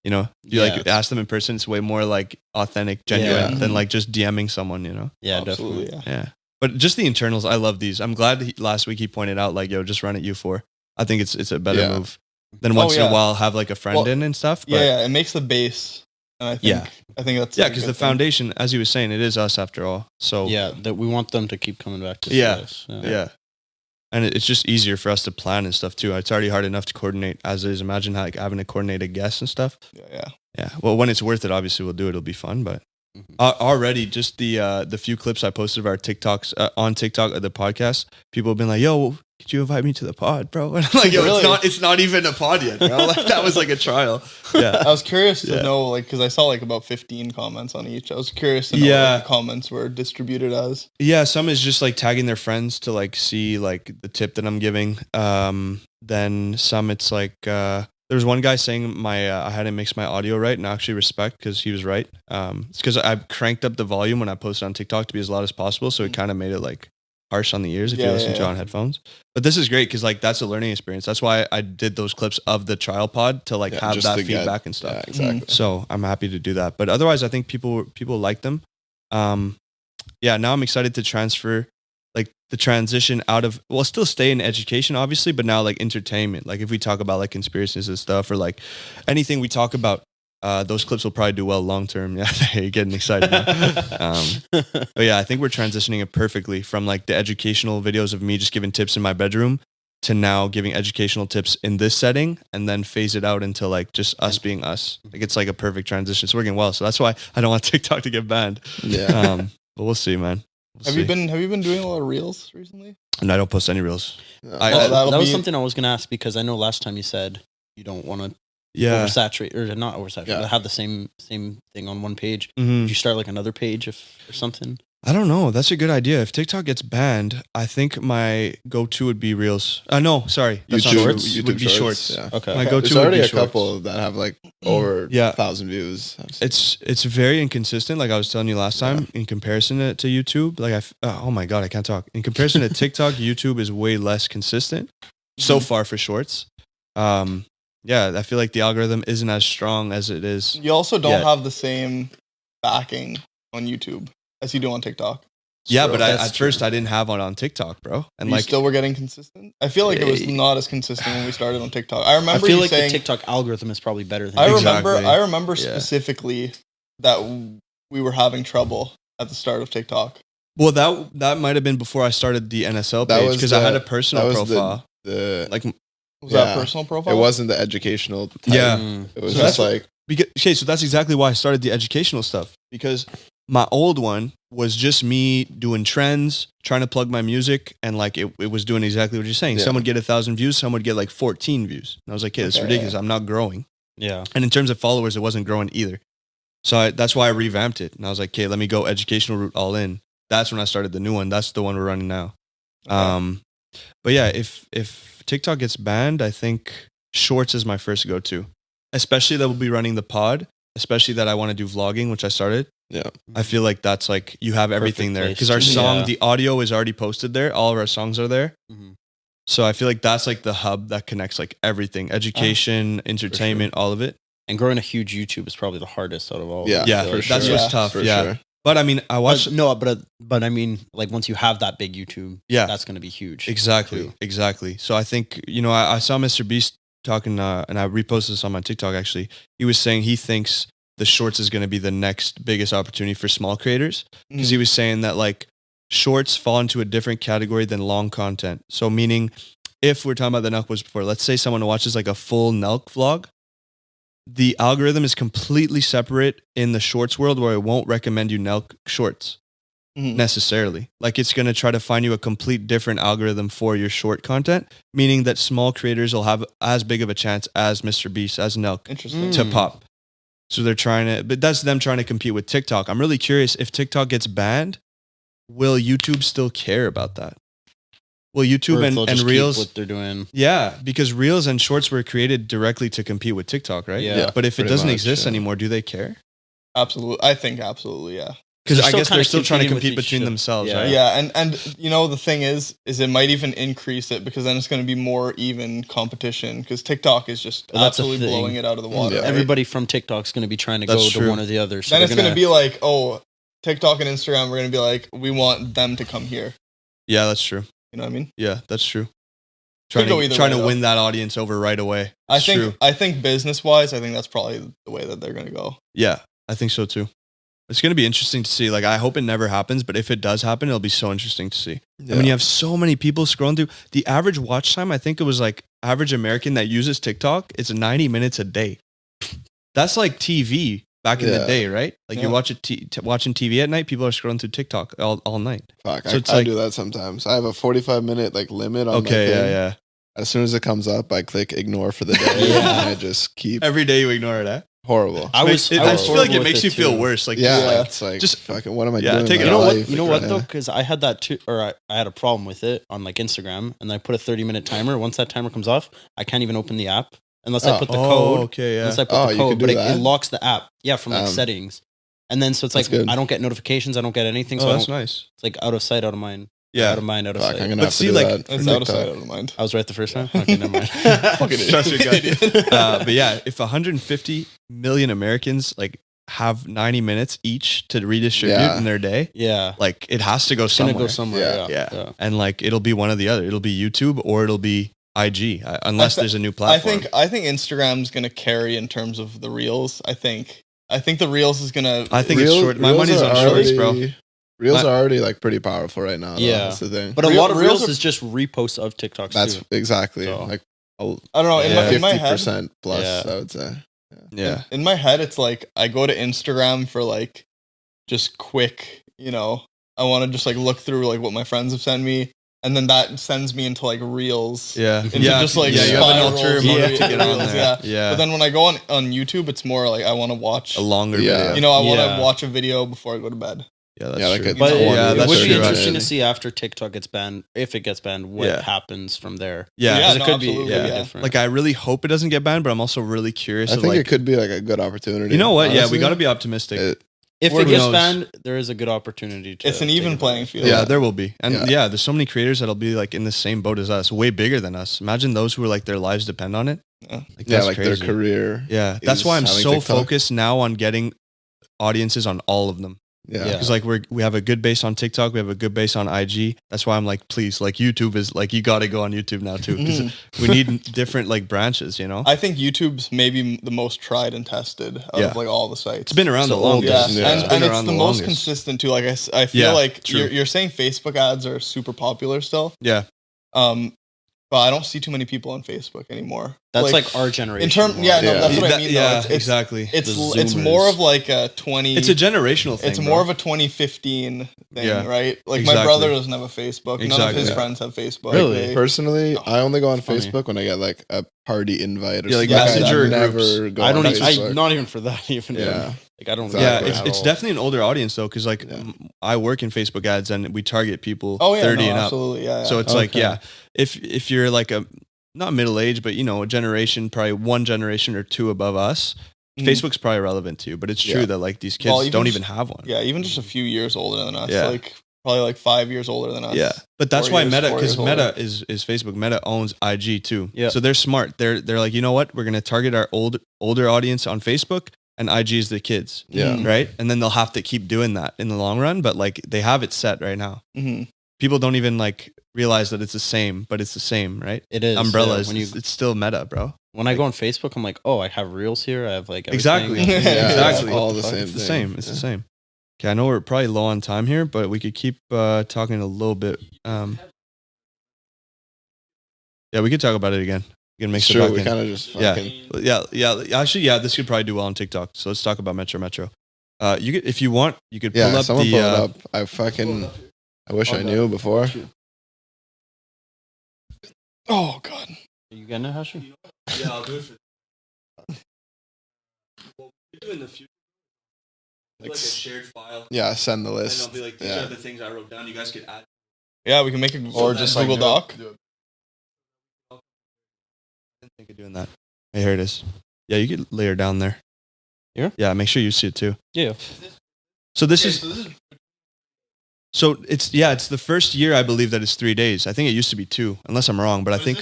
you know, you Yeah. like ask them in person. It's way more like authentic, genuine Yeah. than like just DMing someone, you know? yeah, Absolutely. definitely. Yeah. Yeah. But just the internals, I love these. I'm glad last week he pointed out like, yo, just run at U4. I think it's a better Yeah. move than once in yeah. a while have like a friend Well, in and stuff. But Yeah, it makes the base. And I think Yeah. I think that's yeah, a because good the thing. foundation, as he was saying, it is us after all. So Yeah, that we want them to keep coming back to Yeah. us. yeah. And it's just easier for us to plan and stuff too. It's already hard enough to coordinate as is. Imagine like having to coordinate a guest and stuff. Yeah. Yeah. Well, when it's worth it, obviously we'll do it. It'll be fun. But Mhm. already, just the few clips I posted of our TikToks on TikTok of the podcast, people have been like, "Yo, could you invite me to the pod, bro?" And I'm like, "Yo, Really? it's not even a pod yet, bro." Like that was like a trial. Yeah. I was curious to Yeah. know, like, because I saw like about 15 comments on each. I was curious to know Yeah. what the comments were distributed as. Yeah, some is just like tagging their friends to like see like the tip that I'm giving. Then some it's like there was one guy saying I hadn't mixed my audio right, and I actually respect because he was right. It's because I cranked up the volume when I posted on TikTok to be as loud as possible, so it kind of made it like harsh on the ears if you Yeah, listen to it yeah. on headphones. But this is great because like that's a learning experience. That's why I did those clips of the trial pod to like Yeah, have just that to get- feedback and stuff. Yeah, exactly. So I'm happy to do that. But otherwise, I think people like them. Yeah, now I'm excited to transfer like the transition out of, well, still stay in education, obviously, but now like entertainment. Like if we talk about like conspiracies and stuff or like anything we talk about, those clips will probably do well long term. Yeah, you're getting excited now. But yeah, I think we're transitioning it perfectly from like the educational videos of me just giving tips in my bedroom to now giving educational tips in this setting and then phase it out into like just us being us. Like it's like a perfect transition. It's working well. So that's why I don't want TikTok to get banned. Yeah. But we'll see, man. We'll Have you been doing a lot of reels recently? And I don't post any reels. That'll that was be- something I was gonna ask because I know last time you said you don't want to Yeah. oversaturate or not oversaturate, Yeah. but have the same thing on one page. Mhm. Would you start like another page or something? I don't know. That's a good idea. If TikTok gets banned, I think my go-to would be Reels. No, sorry. That's not YouTube, true. It would be shorts. Yeah. Okay. My go-to There's would already be a shorts. couple that have like over Yeah. 1,000 views. It's very inconsistent. Like I was telling you last time, in comparison to YouTube. Like oh my god, I can't talk. In comparison to TikTok, YouTube is way less consistent so far for shorts. Yeah, I feel like the algorithm isn't as strong as it is. You also don't Yeah. have the same backing on YouTube as you do on TikTok. Yeah, but That's at first I didn't have one on TikTok, bro. And You like, still were getting consistent. I feel like it was not as consistent when we started on TikTok. I I remember feel you like saying. the TikTok algorithm is probably better than. I Exactly. remember Yeah. specifically that we were having trouble at the start of TikTok. well, that might have been before I started the NSL That page was because I had a the- personal that was the- profile. Like Like, Was Yeah. that personal profile? it wasn't the educational type. yeah. It was So just that's- like Okay, so that's exactly why I started the educational stuff because my old one was just me doing trends, trying to plug my music, and like it was doing exactly what you're saying. Yeah. Some would get 1,000 views, some would get like 14 views. And I was like, okay, that's Okay. ridiculous. I'm not growing. Yeah. And in terms of followers, it wasn't growing either. So that's why I revamped it. And I was like, okay, let me go educational route all in. That's when I started the new one. That's the one we're running now. But yeah, if TikTok gets banned, I think Shorts is my first go-to. Especially that we'll be running the pod. Especially that I want to do vlogging, which I started. yeah. I feel like that's like you have everything there place because our to- song, yeah. the audio is already posted there. All of our songs are there. Mhm. So I feel like that's like the hub that connects like everything, education, entertainment, all of it. And growing a huge YouTube is probably the hardest out of all. Yeah, of it, I Yeah, feel for like. that's sure. what's tough. For Yeah, sure. but I mean, I watched. But I mean, like once you have that big YouTube, Yeah, that's going to be huge. exactly, too. exactly. So I think I saw Mr. Beast talking, and I reposted this on my TikTok. Actually, he was saying he thinks the Shorts is going to be the next biggest opportunity for small creators because he was saying that like Shorts fall into a different category than long content. So meaning, if we're talking about the Nelk was before, let's say someone watches like a full Nelk vlog, the algorithm is completely separate in the Shorts world where it won't recommend you Nelk Shorts Mhm. necessarily. Like it's going to try to find you a complete different algorithm for your short content, meaning that small creators will have as big of a chance as Mr. Beast, as Nelk Interesting. to pop. So they're trying to, but that's them trying to compete with TikTok. I'm really curious if TikTok gets banned, will YouTube still care about that? Will YouTube Or if and they'll just keep Reels? what they're doing. Yeah, because Reels and Shorts were created directly to compete with TikTok, right? Yeah. But if it Pretty doesn't much, exist yeah. anymore, do they care? Absolutely. I think absolutely, yeah. Because They're I still guess they're kinda still trying to competing with compete each between other. themselves, Yeah. right? Yeah, and the thing is it might even increase it because then it's going to be more even competition because TikTok is just Well, that's the absolutely thing. blowing it out of the water. Yeah. right? Everybody from TikTok's going to be trying to That's go true. to one or the other. So Then they're it's going to be like, oh, TikTok and Instagram, we're going to be like, we want them to come here. Yeah, that's true. You know what I mean? Yeah, that's true. Could Trying go to, either trying way, to though. win that audience over right away. I It's think true. I think business wise, I think that's probably the way that they're going to go. Yeah, I think so too. It's going to be interesting to see. Like, I hope it never happens, but if it does happen, it'll be so interesting to see. I mean, you have so many people scrolling through. The average watch time, I think it was like average American that uses TikTok, it's 90 minutes a day. That's like TV back in the Yeah. day, right? Like Yeah. you're watching TV at night, people are scrolling through TikTok all night. Fuck, So it's I like- do that sometimes. I have a 45-minute like limit on my Okay, thing. yeah. As soon as it comes up, I click ignore for the day, Yeah. and I just keep Every day you ignore it, eh? horrible. I was I was just feel like it horrible makes with you it, feel too. worse. Like, Yeah, just, it's like just- fucking. What am I yeah, doing? take with it my out. life? You know what Yeah. though? Because I had that too, or I had a problem with it on like Instagram, and I put a 30-minute timer. Once that timer comes off, I can't even open the app unless I Oh. put the code. okay, yeah. Unless I put Oh, the you code, could but do it that? locks the app. Yeah, from like settings, and then so it's like That's good. I don't get notifications. I don't get anything. Oh, So I that's don't, nice. it's like out of sight, out of mind. Yeah. Out of mind, out of Fuck, sight. I'm gonna But have see, to do like, that for It's out of TikTok. sight, out of mind. I was right the first time. Okay, never mind. Fucking Trust your gut. idiot. But yeah, if 150 million Americans like have 90 minutes each to redistribute Yeah. in their day, Yeah, like it has to go it's gonna somewhere. go somewhere. Yeah. Yeah. And like it'll be one or the other. It'll be YouTube or it'll be IG, unless I there's a new I platform. think Instagram's going to carry in terms of the reels. I think the reels is going to. I think it's short. My Reels money's are on shorts, bro. already- Reels are already like pretty powerful right now. Though. Yeah. That's the thing. But a Reel- lot of reels reels are- is just reposts of TikToks That's too. exactly So. like I don't know. In my head, 50% plus. Yeah. I would say. Yeah. in my head, it's like I go to Instagram for like just quick, you know, I want to just like look through like what my friends have sent me, and then that sends me into like reels. Yeah. Into just like you have an spirals ulterior of motive to get on reels, there. yeah. But then when I go on YouTube, it's more like I want to watch A longer Yeah. video. you know, I want Yeah. to watch a video before I go to bed. Yeah, that's Yeah, like true. a But 20 yeah, it that's would true, be interesting actually. to see after TikTok gets banned, if it gets banned, what Yeah. happens from there. Yeah. Yeah, 'Cause no, it could be absolutely, very yeah. different. Like I really hope it doesn't get banned, but I'm also really curious. I of, think like, it could be like a good opportunity. you know what? Yeah, we honestly. got to be optimistic. if Who it gets knows? banned, there is a good opportunity to It's an take even advantage. playing field. Yeah, there will be. And Yeah. yeah, there's so many creators that'll be like in the same boat as us, way bigger than us. Imagine those who are like their lives depend on it. Yeah. Like, Yeah, that's like crazy. their career. Yeah, that's is why I'm having so TikTok. focused now on getting audiences on all of them. Yeah. Yeah. Because like we have a good base on TikTok, we have a good base on IG. That's why I'm like, please, like YouTube is like you got to go on YouTube now too, because we need different like branches. You know, I think YouTube's maybe the most tried and tested of Yeah. like all the sites. it's been around So the old, longest. yeah, Yeah. and, It's been and it's around the the most longest. consistent too. Like I feel Yeah, like true. you're saying Facebook ads are super popular still. Yeah, But I don't see too many people on Facebook anymore. That's like our generation. in term. Yeah, no, Yeah. that's what I That- mean. Though. yeah, It's exactly. It's The it's Zoomers. more of like a 20. It's a generational thing. It's bro. more of a 2015 thing, Yeah. right? Like Exactly. my brother doesn't have a Facebook. None of Exactly. his Yeah. friends have Facebook. Really? They- Personally, I only go on funny. Facebook when I get like a party invite or Yeah, like something. Messenger I never groups. go I on don't even. Facebook. Not even for that. Even. Yeah. Like I don't. Exactly. Yeah, go it's at it's all. definitely an older audience though, because like Yeah. I work in Facebook ads and we target people Oh yeah, 30 no, and up. absolutely, yeah. So it's like, Okay. yeah, if you're like a not middle age, but you know, a generation, probably one generation or two above us, Mhm. Facebook's probably relevant to you. But it's true Yeah. that like these kids Well, even don't just- even have one. yeah, even just a few years older than us. Yeah. Like probably like 5 years older than us. Yeah, but that's 4 why years, Meta, 4 because years Meta older. is Facebook. Meta owns IG too. Yeah. So they're smart. They're like, you know what? We're gonna target our older audience on Facebook, and IG is the kids. Yeah. Mhm. Right, and then they'll have to keep doing that in the long run. But like they have it set right now. Mhm. People don't even like realize that it's the same, but it's the same, right? It is. Umbrella yeah. is when you it's still Meta, bro. when I go on Facebook, I'm like, oh, I have reels here. I have like Exactly. everything. Yeah, exactly. all What the fuck? same It's the thing. same. It's the Yeah. same. Okay, I know we're probably low on time here, but we could keep talking a little bit. Yeah, we could talk about it again. We can mix it Sure, back we in. kind of just Yeah. fucking. Yeah. Actually, yeah, this could probably do well on TikTok. So let's talk about MetroMetro. You could, if you want, you could pull Yeah, up someone the. pull it up. I wish I knew before. Oh god. Are you getting it, Hashi? Yeah, I'll do it for. Well, we do in the future. Like Like a shared file. Yeah, send the And list. I'll be like, these Yeah. are the things I wrote down. You guys could add. Yeah, we can make a Or just like Google Doc. I didn't think of doing that. Hey, here it is. Yeah, you could layer down there. Here? Yeah, make sure you see it too. Yeah. So this is. So it's the first year I believe that it's 3 days. I think it used to be 2, unless I'm wrong. But I think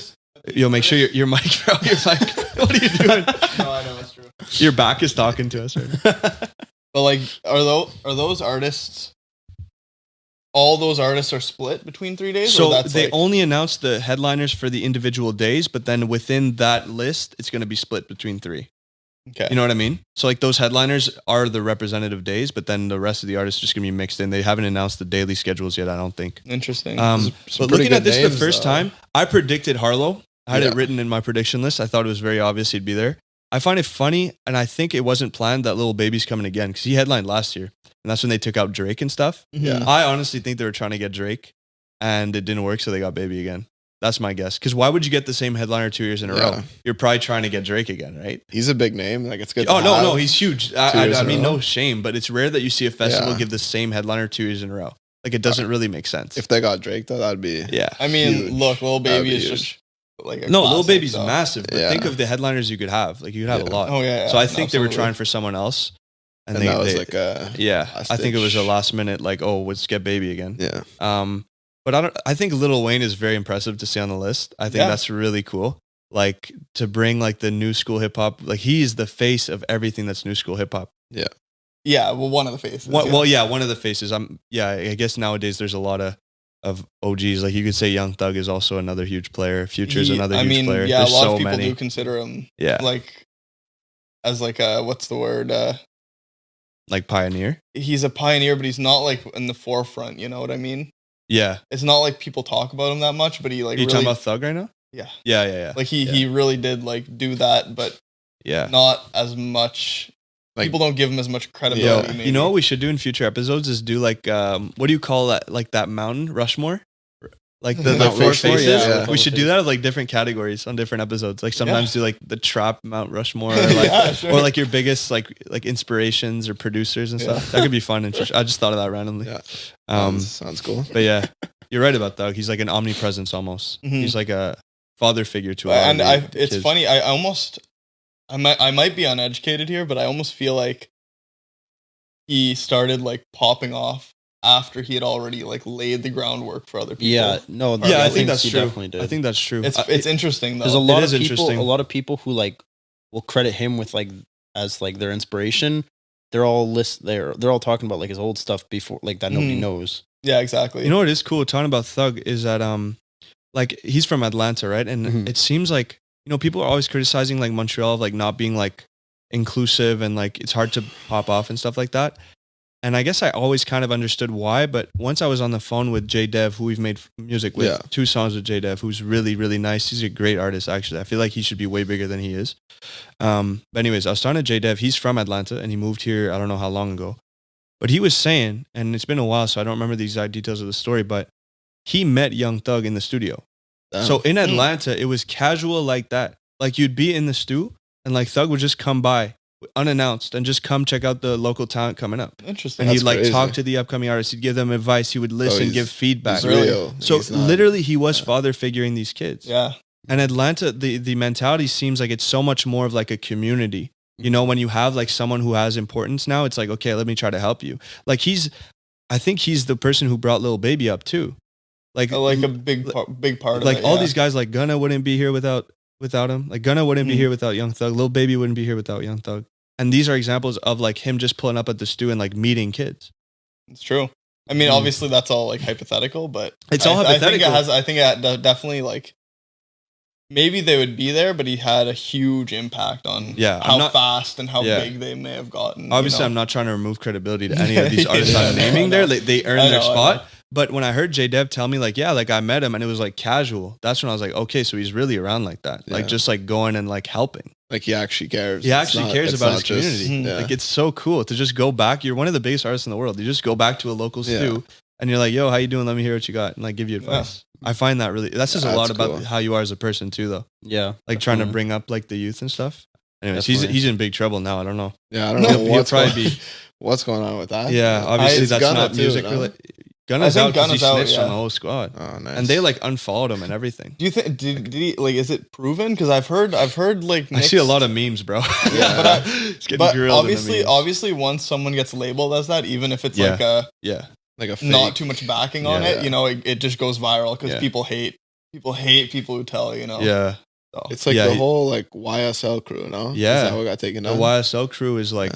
you'll make sure your mic, bro. Your mic. What are you doing? No, I know that's true. Your back is talking to us right now. But like, are those artists? All those artists are split between 3 days. So or that's they like, only announced the headliners for the individual days, but then within that list, it's going to be split between 3. okay. You know what I mean? So like those headliners are the representative days, but then the rest of the artists are just going to be mixed in. They haven't announced the daily schedules yet, I don't think. Interesting. Some But pretty looking at good this the names, first though. time, I predicted Harlow. I had Yeah. it written in my prediction list. I thought it was very obvious he'd be there. I find it funny, and I think it wasn't planned that Lil Baby's coming again because he headlined last year, and that's when they took out Drake and stuff. Yeah. I honestly think they were trying to get Drake, and it didn't work, so they got Baby again. That's my guess. Because why would you get the same headliner 2 years in a row? Yeah. You're probably trying to get Drake again, right? He's a big name. Like it's good. Oh to no, have. no, he's huge. 2 I years in a mean, row. no shame, but it's rare that you see a festival Yeah. give the same headliner 2 years in a row. Like it doesn't really make sense. If they got Drake though, that'd be. Yeah. I mean, huge. look, Lil That'd Baby be is huge. just like a No, Lil classic, Baby's so- massive, but Yeah. think of the headliners you could have. Like you could have a Yeah. lot. Oh yeah. So I think they were absolutely. trying for someone else, and, And they, that was they- like a. yeah. I think it was a last-ditch- last minute like, oh, let's get Baby again. Yeah. But I think Lil Wayne is very impressive to see on the list. I think Yeah. that's really cool. Like to bring like the new school hip hop. Like he's the face of everything that's new school hip hop. Yeah, well, one of the faces. Well, yeah, one of the faces. I guess nowadays there's a lot of OGs. Like you could say Young Thug is also another huge player. Future's another huge player. Yeah, There's a lot so of people many. do consider him Yeah, like as like a what's the word? like Pioneer. He's a pioneer, but he's not like in the forefront. You know what I mean? Yeah. It's not like people talk about him that much, but he like Are you really, talking about Thug right now? yeah, Yeah. like he Yeah. he really did like do that, but Yeah. not as much Like, people don't give him as much credibility. Yo, maybe. you know what we should do in future episodes is do like what do you call that? Like that mountain Rushmore, like the Mount four Rushmore, faces. yeah. We should do that of like different categories on different episodes. Like sometimes do like the trap Mount Rushmore, or like Yeah, sure. or like your biggest like inspirations or producers and stuff. That could be fun. And I just thought of that randomly. Yeah. Sounds cool. But yeah, you're right about Doug. He's like an omnipresence almost. He's like a father figure to a lot And of the it's kids. funny. I might be uneducated here, but I almost feel like he started like popping off after he had already like laid the groundwork for other people. Yeah, no, Yeah, I think that's he true. definitely did. I think that's true. It's interesting though. There's a lot is of people. interesting. A lot of people who like will credit him with like as like their inspiration. They're all they're all talking about like his old stuff before, like that nobody knows. Yeah, exactly. You know what is cool talking about Thug is that like he's from Atlanta, right? And it seems like, you know, people are always criticizing like Montreal of like not being like inclusive and like it's hard to pop off and stuff like that. And I guess I always kind of understood why, but once I was on the phone with J Dev, who we've made music with, 2 songs with J Dev, who's really, really nice. He's a great artist, actually. I feel like he should be way bigger than he is. But anyways, I was talking to J Dev. He's from Atlanta and he moved here, I don't know how long ago. But he was saying, and it's been a while, so I don't remember the exact details of the story, but he met Young Thug in the studio. So in Atlanta, it was casual like that. Like you'd be in the stew and like Thug would just come by unannounced and just come check out the local talent coming up. Interesting. And he'd That's like crazy. talk to the upcoming artists. He'd give them advice. He would listen, give feedback. He's real. So He's not- literally he was father figuring these kids. Yeah. And Atlanta, the mentality seems like it's so much more of like a community. You know, when you have like someone who has importance now, it's like, okay, let me try to help you. Like I think he's the person who brought Lil Baby up too. Like a big part of like it. all yeah. these guys like Gunna wouldn't be here without him. Like Gunna wouldn't be here without Young Thug. Lil Baby wouldn't be here without Young Thug. And these are examples of like him just pulling up at the stew and like meeting kids. It's true. I mean, obviously that's all like hypothetical, but It's all hypothetical. I think it definitely like maybe they would be there, but he had a huge impact on how fast and how big they may have gotten. Obviously, I'm not trying to remove credibility to any of these artists I'm naming there. They earned their spot. But when I heard J Dev tell me like, yeah, like I met him and it was like casual. That's when I was like, okay, so he's really around like that. Like just like going and like helping. Like he actually cares. He actually cares about his not just- community. yeah. Like it's so cool to just go back. You're one of the biggest artists in the world. You just go back to a local stew and you're like, yo, how you doing? Let me hear what you got and like give you advice. I find that really, that's just a lot about cool. how you are as a person too, though. Yeah, Like trying to bring up like the youth and stuff. Anyways, Definitely. he's in big trouble now. I don't know. Yeah, I don't know He'll probably be. what's going on with that. Yeah, obviously It's that's Gunna not too, music no? related. Gunna's out because he Gunna's out, snitched on yeah. the whole squad. Oh, nice. And they like unfollowed him and everything. Do you think did he like? Is it proven? Because I've heard like I see a lot of memes, bro. Yeah, It's getting but grilled in the memes. obviously, once someone gets labeled as that, even if it's like a Yeah. like a fake. not too much backing on Yeah. it, you know, it just goes viral because Yeah. people hate people who tell, you know. Yeah. So. It's like Yeah, the he- whole like YSL crew, no? Yeah. Is that what got taken The down? YSL crew is like,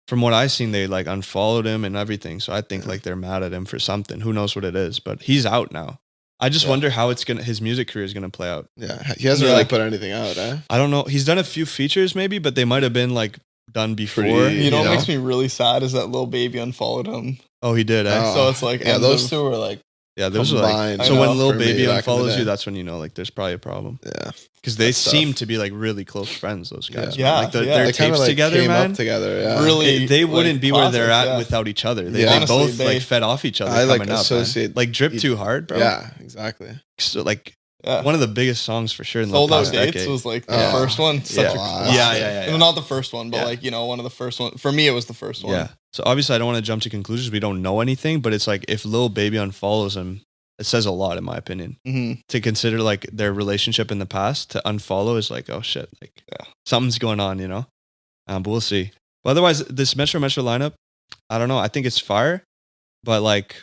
from what I've seen, they like unfollowed him and everything. So I think like they're mad at him for something. Who knows what it is? But he's out now. I just wonder how his music career is gonna play out. Yeah, he hasn't really put anything out, eh? I don't know. He's done a few features maybe, but they might have been like done before. Pretty- You know what Yeah. makes me really sad is that Lil Baby unfollowed him. Oh, he did. Eh? Oh. So it's like, Yeah, and those- those two were like, Yeah, those are like. Combined. So I when know, Lil for me Baby back in the unfollows day. you, that's when you know like there's probably a problem Yeah, because they That's tough. seem to be like really close friends. Those guys, Yeah. man. Like Yeah, their They kinda, tapes like, together, came man. up together. Yeah, really, They wouldn't like, be where they're classic, at yeah. without each other. They, Yeah. they Honestly, both they- like fed off each other. I, like, coming up, associate man. Like Drip each- Too Hard, bro. Yeah, exactly. So like Yeah. one of the biggest songs for sure in the Sold Out past Dates decade. was like the Oh. first one. Such Yeah. a Yeah, yeah. Well, not the first one, but Yeah. like, you know, one of the first ones. For me, it was the first one. Yeah. So obviously, I don't want to jump to conclusions. We don't know anything, but it's like if Lil Baby unfollows him, it says a lot in my opinion. Mm-hmm. To consider like their relationship in the past to unfollow is like, oh shit, like something's going on, you know. But we'll see. But otherwise, this MetroMetro lineup, I don't know. I think it's fire, but like,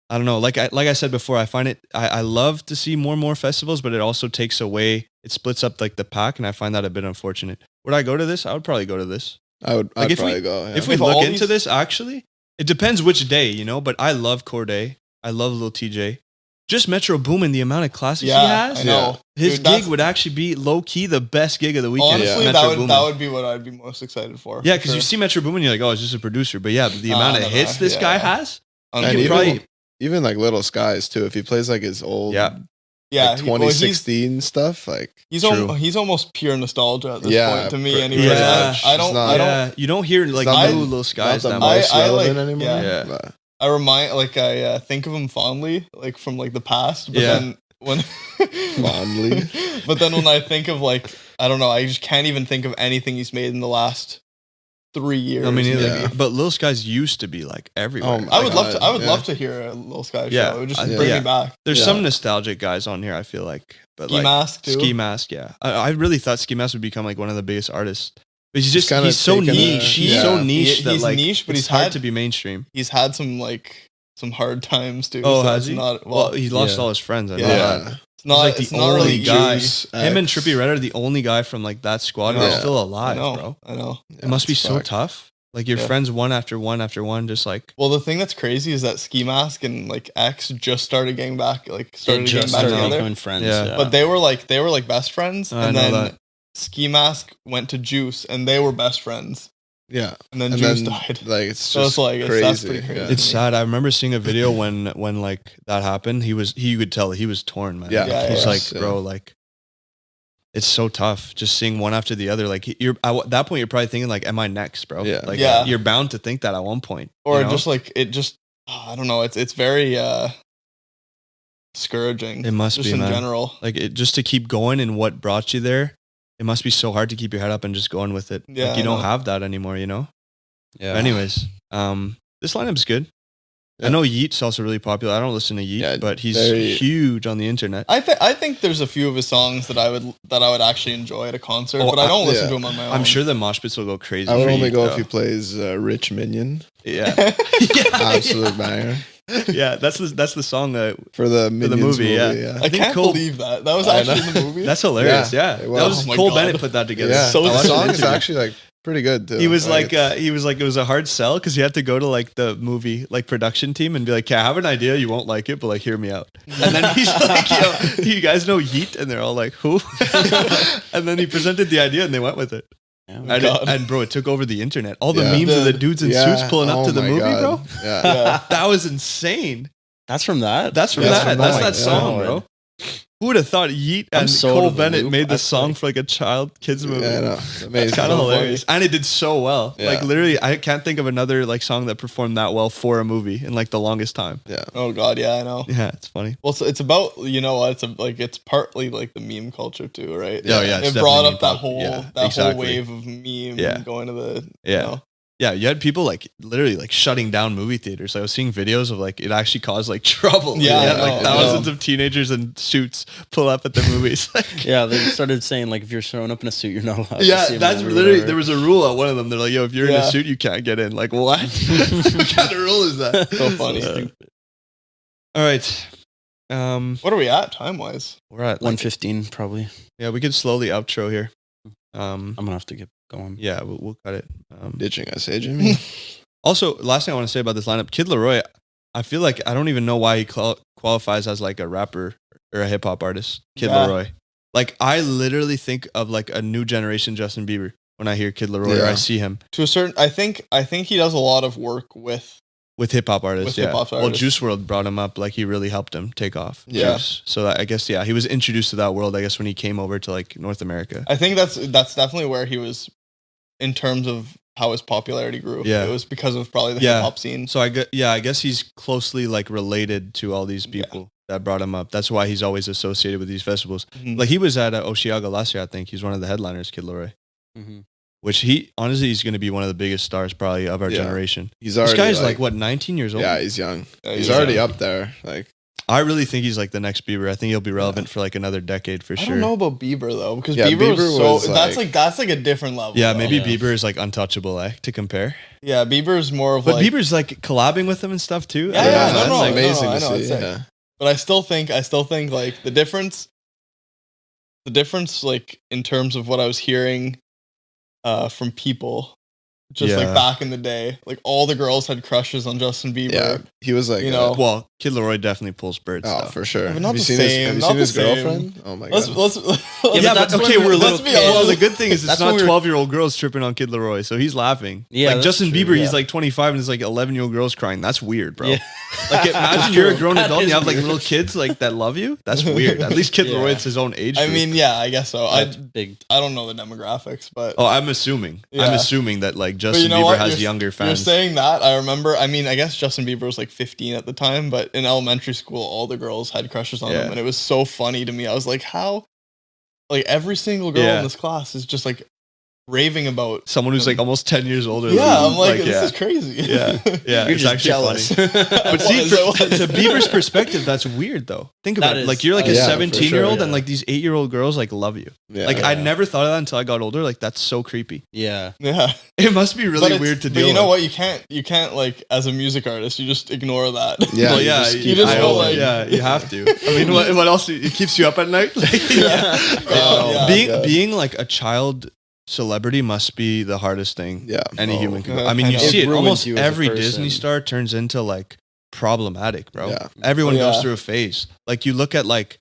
I don't know. Like I said before, I find it. I love to see more and more festivals, but it also takes away. It splits up like the pack, and I find that a bit unfortunate. Would I go to this? I would probably go to this. I'd Like, if we- probably go. Yeah. If we If look all into these- this, actually, it depends which day, you know. But I love Corday. I love Lil TJ. Just Metro Boomin, the amount of classics he Yeah, has. I know. His Dude, that's- gig would actually be low key the best gig of the weekend. Honestly, Metro that Boomin. would be what I'd be most excited for. Yeah, for because sure. you see Metro Boomin, you're like, oh, it's just a producer. But yeah, the Nah, amount of nah, hits this yeah. guy has, And you could even, probably even like Little Skies too. If he plays like his old, yeah. Yeah, like 2016 stuff. Like he's True. he's almost pure nostalgia at this Yeah, point to me. but- Anyways, Yeah. I don't. It's not- I don't. Yeah, you don't hear like not new the- Little Skies not that the much. most I relevant like- anymore. yeah. But I think of him fondly, like from like the past. But Yeah. then when Fondly. but then when I think of like I don't know, I just can't even think of anything he's made in the last 3 years. I mean, maybe. Yeah. but Little Skies used to be like everywhere. Oh my I would love God, to. I would yeah. love to hear a Little Sky Yeah, show. It would just I- bring yeah. me back. There's Yeah. some nostalgic guys on here. I feel like, but Ski like Mask too. Ski Mask, yeah. I really thought Ski Mask would become like one of the biggest artists, but he's He's kinda he's so taken a- niche. He's yeah. so niche He- that he's like niche, but it's he's hard had- to be mainstream. He's had some hard times too. Oh, so has it's he? Not, Well, he lost yeah. all his friends. I know Yeah. that. it's not. like it's the not only really guy. Juice. Him and Trippie Redd are the only guy from like that squad who's Yeah. still I alive, know. bro. I know. It must be it's so fucked. tough. Like your Yeah. friends one after one after one, just like Well, the thing that's crazy is that Ski Mask and like X just started getting back, like They started getting just back started together. becoming friends. Yeah. Yeah. But they were like best friends, I and know then that. Ski Mask went to Juice, and they were best friends, Yeah. and then And Juice then died. like it's So it's just like, crazy. that's pretty crazy. Yeah. it's sad. I remember seeing a video when like that happened. You could tell he was torn, man. Yeah, of he's course, like, yeah. bro, like it's so tough just seeing one after the other. Like at that point, you're probably thinking like, am I next, bro? Yeah. Like Yeah. you're bound to think that at one point, Or you know? just like it just I don't know. It's very discouraging. It must just be, in man. general. Like just to keep going and what brought you there. It must be so hard to keep your head up and just going with it. Yeah, like you I don't know. have that anymore, you know? yeah. But anyways, this lineup's good. I Yeah. know Yeet's also really popular. I don't listen to Yeet, Yeah, but he's very- huge on the internet. I think there's a few of his songs that I would actually enjoy at a concert, Oh, but I don't listen yeah. to him on my own. I'm sure the mosh pits will go crazy. I would for only Yeet, go if though. he plays Rich Minion. Yeah. Absolute banger. Yeah, that's the song that For the Minions movie, yeah. I think can't Cole- believe that was I actually know. in the movie. that's hilarious. Yeah, Yeah, it that was. was Oh my Cole God. Bennett put that together. Yeah, So the sick. song is actually like pretty good too. He was like, it's- it was a hard sell because he had to go to like the movie like production team and be like, "Okay, I have an idea. You won't like it, but like, hear me out." And then he's like, "Yo, do you guys know Yeet?" And they're all like, "Who?" And then he presented the idea and they went with it. Yeah. And, God. and bro, it took over the internet. All the Yeah. memes of the dudes in yeah. suits pulling up Oh to the my movie, God. bro. Yeah. Yeah. That was insane. That's from that. That's from That's that. from That's that. that song, Yeah. bro. Who would have thought Yeet I'm and so Cole out of the Bennett loop. made the I song think- for like a kids movie? Yeah, I know. It's amazing. It's kind of So funny. hilarious, and it did so well. Yeah. Like literally, I can't think of another like song that performed that well for a movie in like the longest time. Yeah. Oh God, yeah, I know. Yeah, it's funny. Well, it's about it's partly like the meme culture too, right? Oh, yeah, it's it brought definitely up that meme whole pop. Yeah, exactly. whole wave of meme Yeah. going to the Yeah. You know, Yeah, you had people like literally like shutting down movie theaters. I was seeing videos of like it actually caused like trouble. Yeah, You I had, like know, I thousands know. of teenagers in suits pull up at the movies. Like, Yeah, they started saying like if you're showing up in a suit, you're not allowed. to yeah, see a that's movie or literally whatever. there was a rule at one of them. They're like, "Yo, if you're in Yeah. a suit, you can't get in." Like, what? What kind of rule is that? So funny. All right. What are we at time wise? We're at like, 115 probably. yeah, we could slowly outro here. I'm gonna have to get going. Yeah, we'll cut it. Ditching us, eh, Jimmy? Also, last thing I want to say about this lineup, Kid Laroi, I feel like I don't even know why he qualifies as like a rapper or a hip hop artist. Kid Yeah. Laroi. Like I literally think of like a new generation Justin Bieber when I hear Kid Laroi or Yeah. I see him To a certain, I think he does a lot of work with. with hip hop artists. With Yeah. hip-hop Well, artists. Juice WRLD brought him up. Like he really helped him take off. Yeah. Juice. So that, I guess he was introduced to that world. I guess when he came over to like North America. I think that's definitely where he was, in terms of how his popularity grew. Yeah. It was because of probably the Yeah. hip hop scene. So I guess he's closely like related to all these people that brought him up. That's why he's always associated with these festivals. Mhm. Like he was at Oshiaga last year, I think. He's one of the headliners, Kid Laroi. Mm-hmm. Which honestly, he's going to be one of the biggest stars probably of our Yeah. generation. He's This already guy's like what, 19 years old? Yeah, he's young. Yeah, He's he's already young. up there. Like I really think he's like the next Bieber. I think he'll be relevant for like another decade for I sure. don't know about Bieber though, because Yeah, Bieber, Bieber was was so that's like a different level. Yeah, though. maybe Yeah. Bieber is like untouchable, to compare. Yeah, Bieber's more of But like. Bieber's like collabing with him and stuff too. Yeah, I don't yeah, know, no, that's, no, like, amazing I to know, see. it's sick. Yeah. But I still think like the difference like in terms of what I was hearing from people just like Yeah. back in the day. Like all the girls had crushes on Justin Bieber. Yeah, he was like, You know, Well, Kid Laroi definitely pulls birds. oh, though. for sure. But not have you the seen same, Have you not seen the his same. girlfriend? Oh my let's god. let's Yeah, that's but when okay, we- we're let's little. be honest. Well, the good thing is it's That's not when we were- 12-year-old girls tripping on Kid Laroi, so he's laughing. Yeah, like that's Justin true, Bieber, yeah. he's like 25 and there's like 11-year-old girls crying. That's weird, bro. Yeah. Like imagine you're a grown That adult and is you have like weird. little kids like that love you. That's weird. At least Kid Yeah. Laroi, it's his own age. I group. mean, yeah, I guess so. That's big. I don't know the demographics, but oh, I'm assuming. I'm Yeah. assuming that like But Justin you know Bieber what? has You're- younger You're fans. saying that. I remember. I mean, I guess Justin Bieber was like 15 at the time, but in elementary school, all the girls had crushes on Yeah. him, and it was so funny to me. I was like, how? Like every single girl Yeah. in this class is just like raving about. Someone who's like almost 10 years older. Yeah, than I'm like, this yeah. is crazy. Yeah, yeah, You're it's just actually jealous. funny. But see, was, I was. to Bieber's perspective, that's weird though. Think about That it. is- Like you're like a yeah, for 17-year-old sure, and yeah. like these 8-year-old girls like love you. Yeah. Like I Yeah. never thought of that until I got older. Like that's so creepy. Yeah. Yeah, It must be really But it's- weird to but deal you know with. what? You can't like as a music artist, you just ignore that. Yeah, Well, you yeah, just you just I go know, like- yeah, you have to. I mean, what else? It keeps you up at night. Like, Yeah. being like a child celebrity must be the hardest thing Yeah. any Oh, human can. yeah, I mean, I you know. see It it. ruins Almost you as a every person. Disney star turns into like problematic, bro. Yeah. Everyone Yeah. goes through a phase. Like you look at like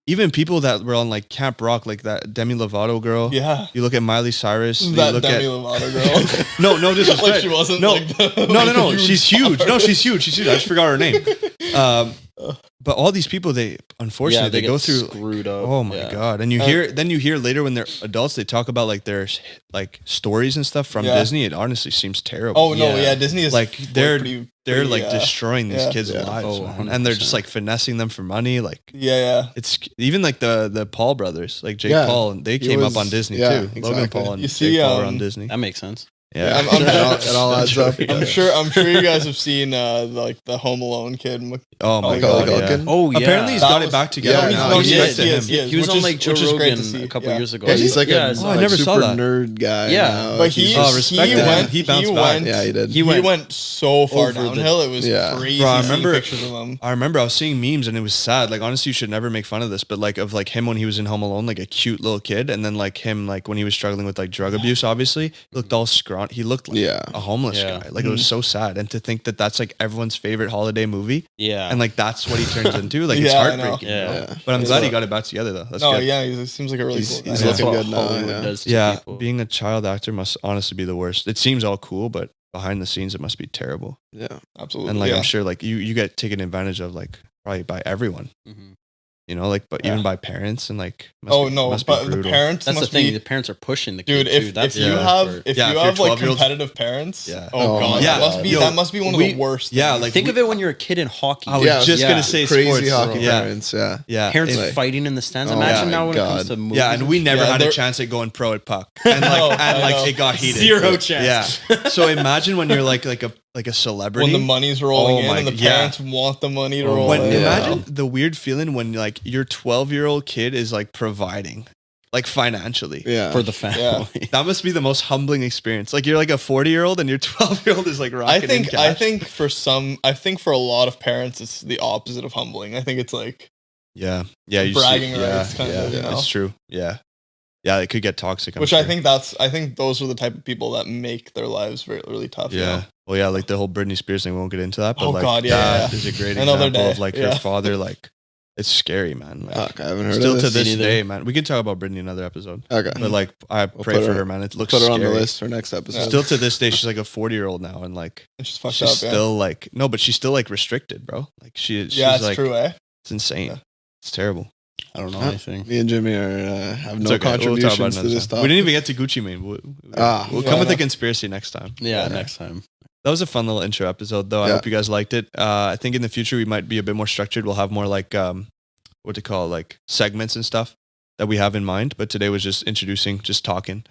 even people that were on like Camp Rock, like that Demi Lovato girl. Yeah, You look at Miley Cyrus. You that look Demi at Lovato girl. no disrespect. like she wasn't. No, like the, no, like, no. huge She's huge. star. No, she's huge. She's huge. I just forgot her name. But all these people, they unfortunately they get go through. screwed up. Oh my Yeah. god! And you hear later when they're adults, they talk about like their like stories and stuff from Yeah. Disney. It honestly seems terrible. Oh no, Yeah. yeah, Disney is Like, they're pretty, they're pretty, like destroying these yeah. kids' Yeah. lives, Oh, man. And they're just 100%. like finessing them for money. Like Yeah. it's even like the Paul brothers, like Jake Yeah. Paul, and they He came was- up on Disney yeah, too. Logan exactly. Paul and You see, Jake Paul are on um, Disney. That makes sense. Yeah, I'm It all adds up. I'm sure you guys have seen like the Home Alone kid. Oh my Oh, god! Macaulay Yeah. Culkin. Oh yeah. Apparently he's That got was- it back together yeah, now. no, Respect he is, to he him. is. He was which on is- like Joe which is great to Rogan see. a couple Yeah. years ago. Yeah, he's like yeah, a it's Oh, I like never saw super that. nerd guy. Yeah. now. But he, Oh, respect he to him. went, He bounced back. went, Yeah, he did. He went so far over the- downhill. It was Yeah. crazy. Bro, I seeing remember- pictures of him. I remember I was seeing memes and it was sad. Like honestly, you should never make fun of this, but like of like him when he was in Home Alone, like a cute little kid, and then like him like when he was struggling with like drug abuse. Obviously, he looked all scrawny. He looked like Yeah. a homeless Yeah. guy. Like it was so sad, and to think that that's like everyone's favorite holiday movie, Yeah. and like that's what he turns into. Like it's Yeah, I know. heartbreaking. Yeah. bro. Yeah. But I'm Yeah. glad he got it back together though. That's No, good. yeah, he seems like a really He's- cool he's guy. looking what good now, Hollywood yeah. does to Yeah, people. being a child actor must honestly be the worst. It seems all cool, but behind the scenes it must be terrible. Yeah. Absolutely. And like yeah. I'm sure like you get taken advantage of like probably by everyone. Mhm. You know, like but Yeah. even by parents and like must Oh be, no, must be but the brutal. parents That's the must thing. be. The parents are pushing the Dude, kid if too. That's if you yeah. have Yeah, if if you you're have like 12-year-olds competitive parents, Yeah. oh Oh god, my Yeah. that Yo, must be one of we- the worst. yeah, things. like think we- of it when you're a kid in hockey. I was Yeah, just yeah. gonna say Crazy sports. hockey Yeah. parents. Yeah. Yeah. Parents It's- fighting in the stands. Oh Imagine my now when it God. comes to movies. yeah, and we never Yeah, had a they're- chance at going pro at puck, and like No, and I like know. it got heated. Zero chance. Yeah. So imagine when you're like a celebrity. when the money's rolling Oh in my- and the yeah. parents want the money to roll when in. Yeah. imagine the weird feeling when like your 12-year-old kid is like providing, like financially. Yeah. for the family. That must be the most humbling experience. Like you're like a 40-year-old and your 12-year-old is like rocking in cash. I think for a lot of parents it's the opposite of humbling. I think it's like Yeah. Yeah. You bragging see, rights yeah, kind yeah, of, you know? It's true. Yeah. Yeah. It could get toxic. I'm which sure. I think those are the type of people that make their lives very really tough. Yeah. You know? Well, yeah, like the whole Britney Spears thing. We won't get into that. But Oh, like, God, yeah, that yeah. is a great Another example day, of like yeah. her father. Like, it's scary, man. Like, Fuck, I haven't heard still of to this. this neither. day, man. We can talk about Britney another episode. Okay. But like, I pray put for her- her, man. It looks Put her scary. on the list for next episode. Still to this day, she's like a 40-year-old now, and like It's just fucked she's up. Yeah, still like no, but she's still like restricted, bro. Like she's it's like true, eh? it's insane. Yeah. It's terrible. I don't know Huh? anything. Me and Jimmy are have It's no okay. We'll talk about it contributions to another this time. topic. We didn't even get to Gucci Mane. We'll Yeah, come with no. a conspiracy next time. Yeah, Yeah. next time. That was a fun little intro episode, though. I Yeah. hope you guys liked it. I think in the future we might be a bit more structured. We'll have more like what to call like segments and stuff that we have in mind. But today was just introducing, just talking.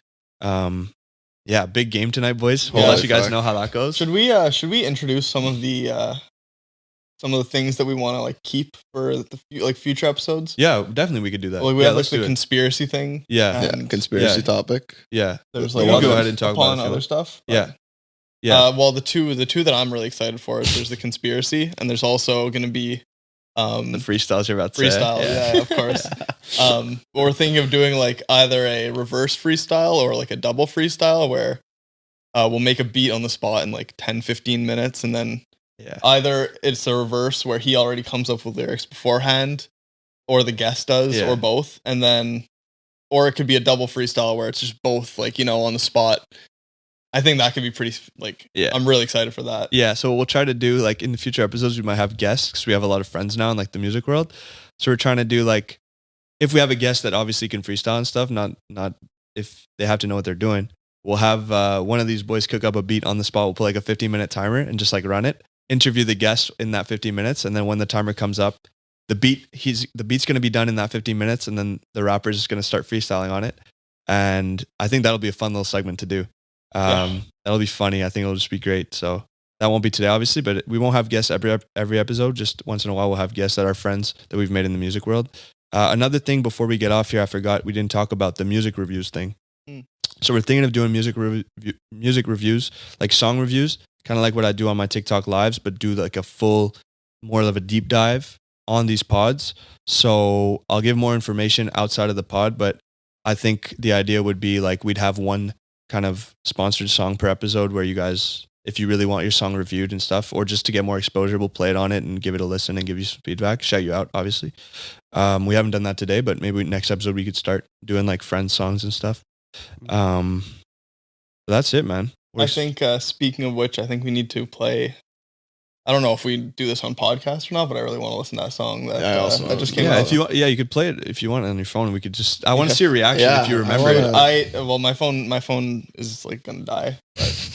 Yeah, big game tonight, boys. We'll Yeah, let you guys fuck. know how that goes. Should we introduce some of the things that we want to like keep for the future episodes? Yeah, definitely we could do that. Like we yeah, have like let's the do it. conspiracy thing. Yeah, Yeah, and conspiracy yeah. topic. yeah, There's We'll like go other- ahead and talk about upon it if you other want. stuff. yeah, yeah. Well, the two that I'm really excited for is there's the conspiracy, and there's also going to be the freestyles you're about to freestyle. say. Yeah, of course. We're thinking of doing like either a reverse freestyle or like a double freestyle where we'll make a beat on the spot in like 10-15 minutes, and then either it's a reverse where he already comes up with lyrics beforehand, or the guest does, or both, and then, or it could be a double freestyle where it's just both, like, on the spot. I think that could be pretty, I'm really excited for that. Yeah, so what we'll try to do, like, in the future episodes, we might have guests, because we have a lot of friends now in, like, the music world. So we're trying to do, like, if we have a guest that obviously can freestyle and stuff, not if they have to know what they're doing, we'll have one of these boys cook up a beat on the spot. We'll put, like, a 15-minute timer and just, like, run it, interview the guest in that 15 minutes, and then when the timer comes up, the beat's going to be done in that 15 minutes, and then the rapper's just going to start freestyling on it. And I think that'll be a fun little segment to do. That'll be funny. I think it'll just be great. So that won't be today, obviously, but we won't have guests every episode. Just once in a while, we'll have guests that are friends that we've made in the music world. Another thing before we get off here, I forgot we didn't talk about the music reviews thing. So we're thinking of doing music reviews, like song reviews, kind of like what I do on my TikTok lives, but do like a full, more of a deep dive on these pods. So I'll give more information outside of the pod, but I think the idea would be like we'd have one kind of sponsored song per episode where you guys, if you really want your song reviewed and stuff, or just to get more exposure, we'll play it on it and give it a listen and give you some feedback, shout you out, obviously. We haven't done that today, but maybe next episode we could start doing like friends songs and stuff. That's it, man. I think, speaking of which, I think we need to play, I don't know if we do this on podcast or not, but I really want to listen to that song that just came out. If you want, you could play it if you want on your phone. We could just, I want to see a reaction if you remember it. My phone is like going to die.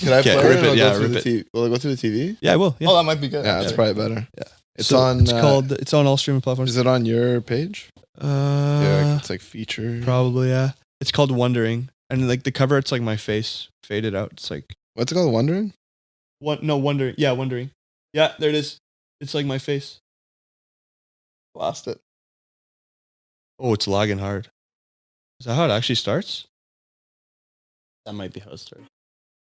Can I play rip it? Yeah, rip it. Will it go through the TV? Yeah, I will. Yeah. Oh, that might be good. Yeah, that's probably better. Yeah. It's on all streaming platforms. Is it on your page? Yeah, it's like featured. Probably, yeah. It's called Wondering. And like the cover, it's like my face faded out. It's like, what's it called? Wondering? Wondering. Yeah, Wondering. Yeah, there it is. It's like my face. Lost it. Oh, it's lagging hard. Is that how it actually starts? That might be how it starts.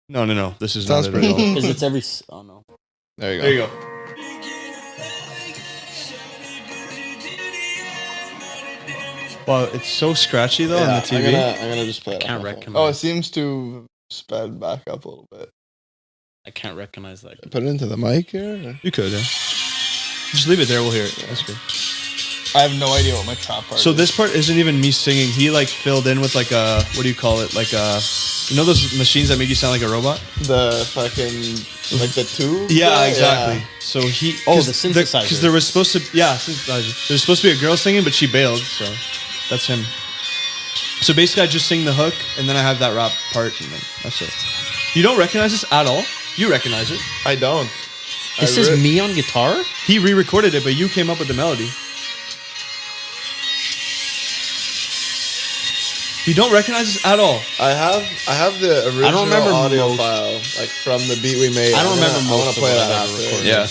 No. This is Sounds not it pretty at all. Because it's every... Oh, no. There you go. There you go. Wow, it's so scratchy though on the TV. I'm gonna just play it. I can't recognize. Oh, it seems to sped back up a little bit. I can't recognize that. Put it into the mic here. Or? You could, yeah. Just leave it there. We'll hear it. That's good. I have no idea what my trap part So is. this part isn't even me singing. He like filled in with like a, what do you call it? Like a, you know those machines that make you sound like a robot? The fucking, like the tube? Yeah, exactly. Yeah. So he... Oh, the synthesizer. Because there was supposed to... Yeah, synthesizer. There was supposed to be a girl singing, but she bailed, so that's him. So basically I just sing the hook, and then I have that rap part, and then that's it. You don't recognize this at all? You recognize it. I don't. This is me on guitar? He re-recorded it, but you came up with the melody. You don't recognize this at all. I have the original I don't remember audio file, like from the beat we made. I don't remember I want to play that after. Yeah,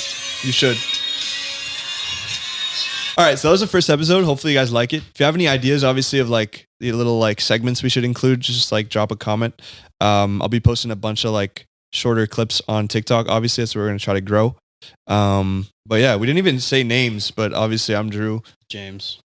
you should. All right, so that was the first episode. Hopefully you guys like it. If you have any ideas, obviously, of like the little like segments we should include, just like drop a comment. I'll be posting a bunch of like shorter clips on TikTok. Obviously, that's what we're going to try to grow. But yeah, we didn't even say names, but obviously I'm Drew. James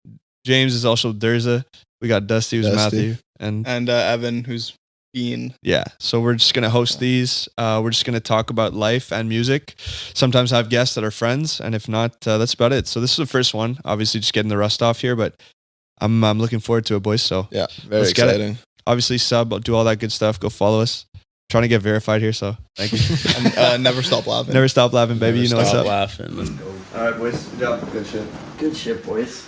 is also Durza. We got Dusty, who's Matthew. And Evan, who's Bean. Yeah, so we're just going to host these. We're just going to talk about life and music. Sometimes have guests that are friends, and if not, that's about it. So this is the first one. Obviously, just getting the rust off here, but I'm looking forward to it, boys. So yeah, very exciting. Obviously, sub, do all that good stuff. Go follow us. Trying to get verified here, so thank you. And never stop laughing. Never stop laughing, baby. You know what's up. Laughing. Let's go. All right, boys. Good job. Good shit. Good shit, boys.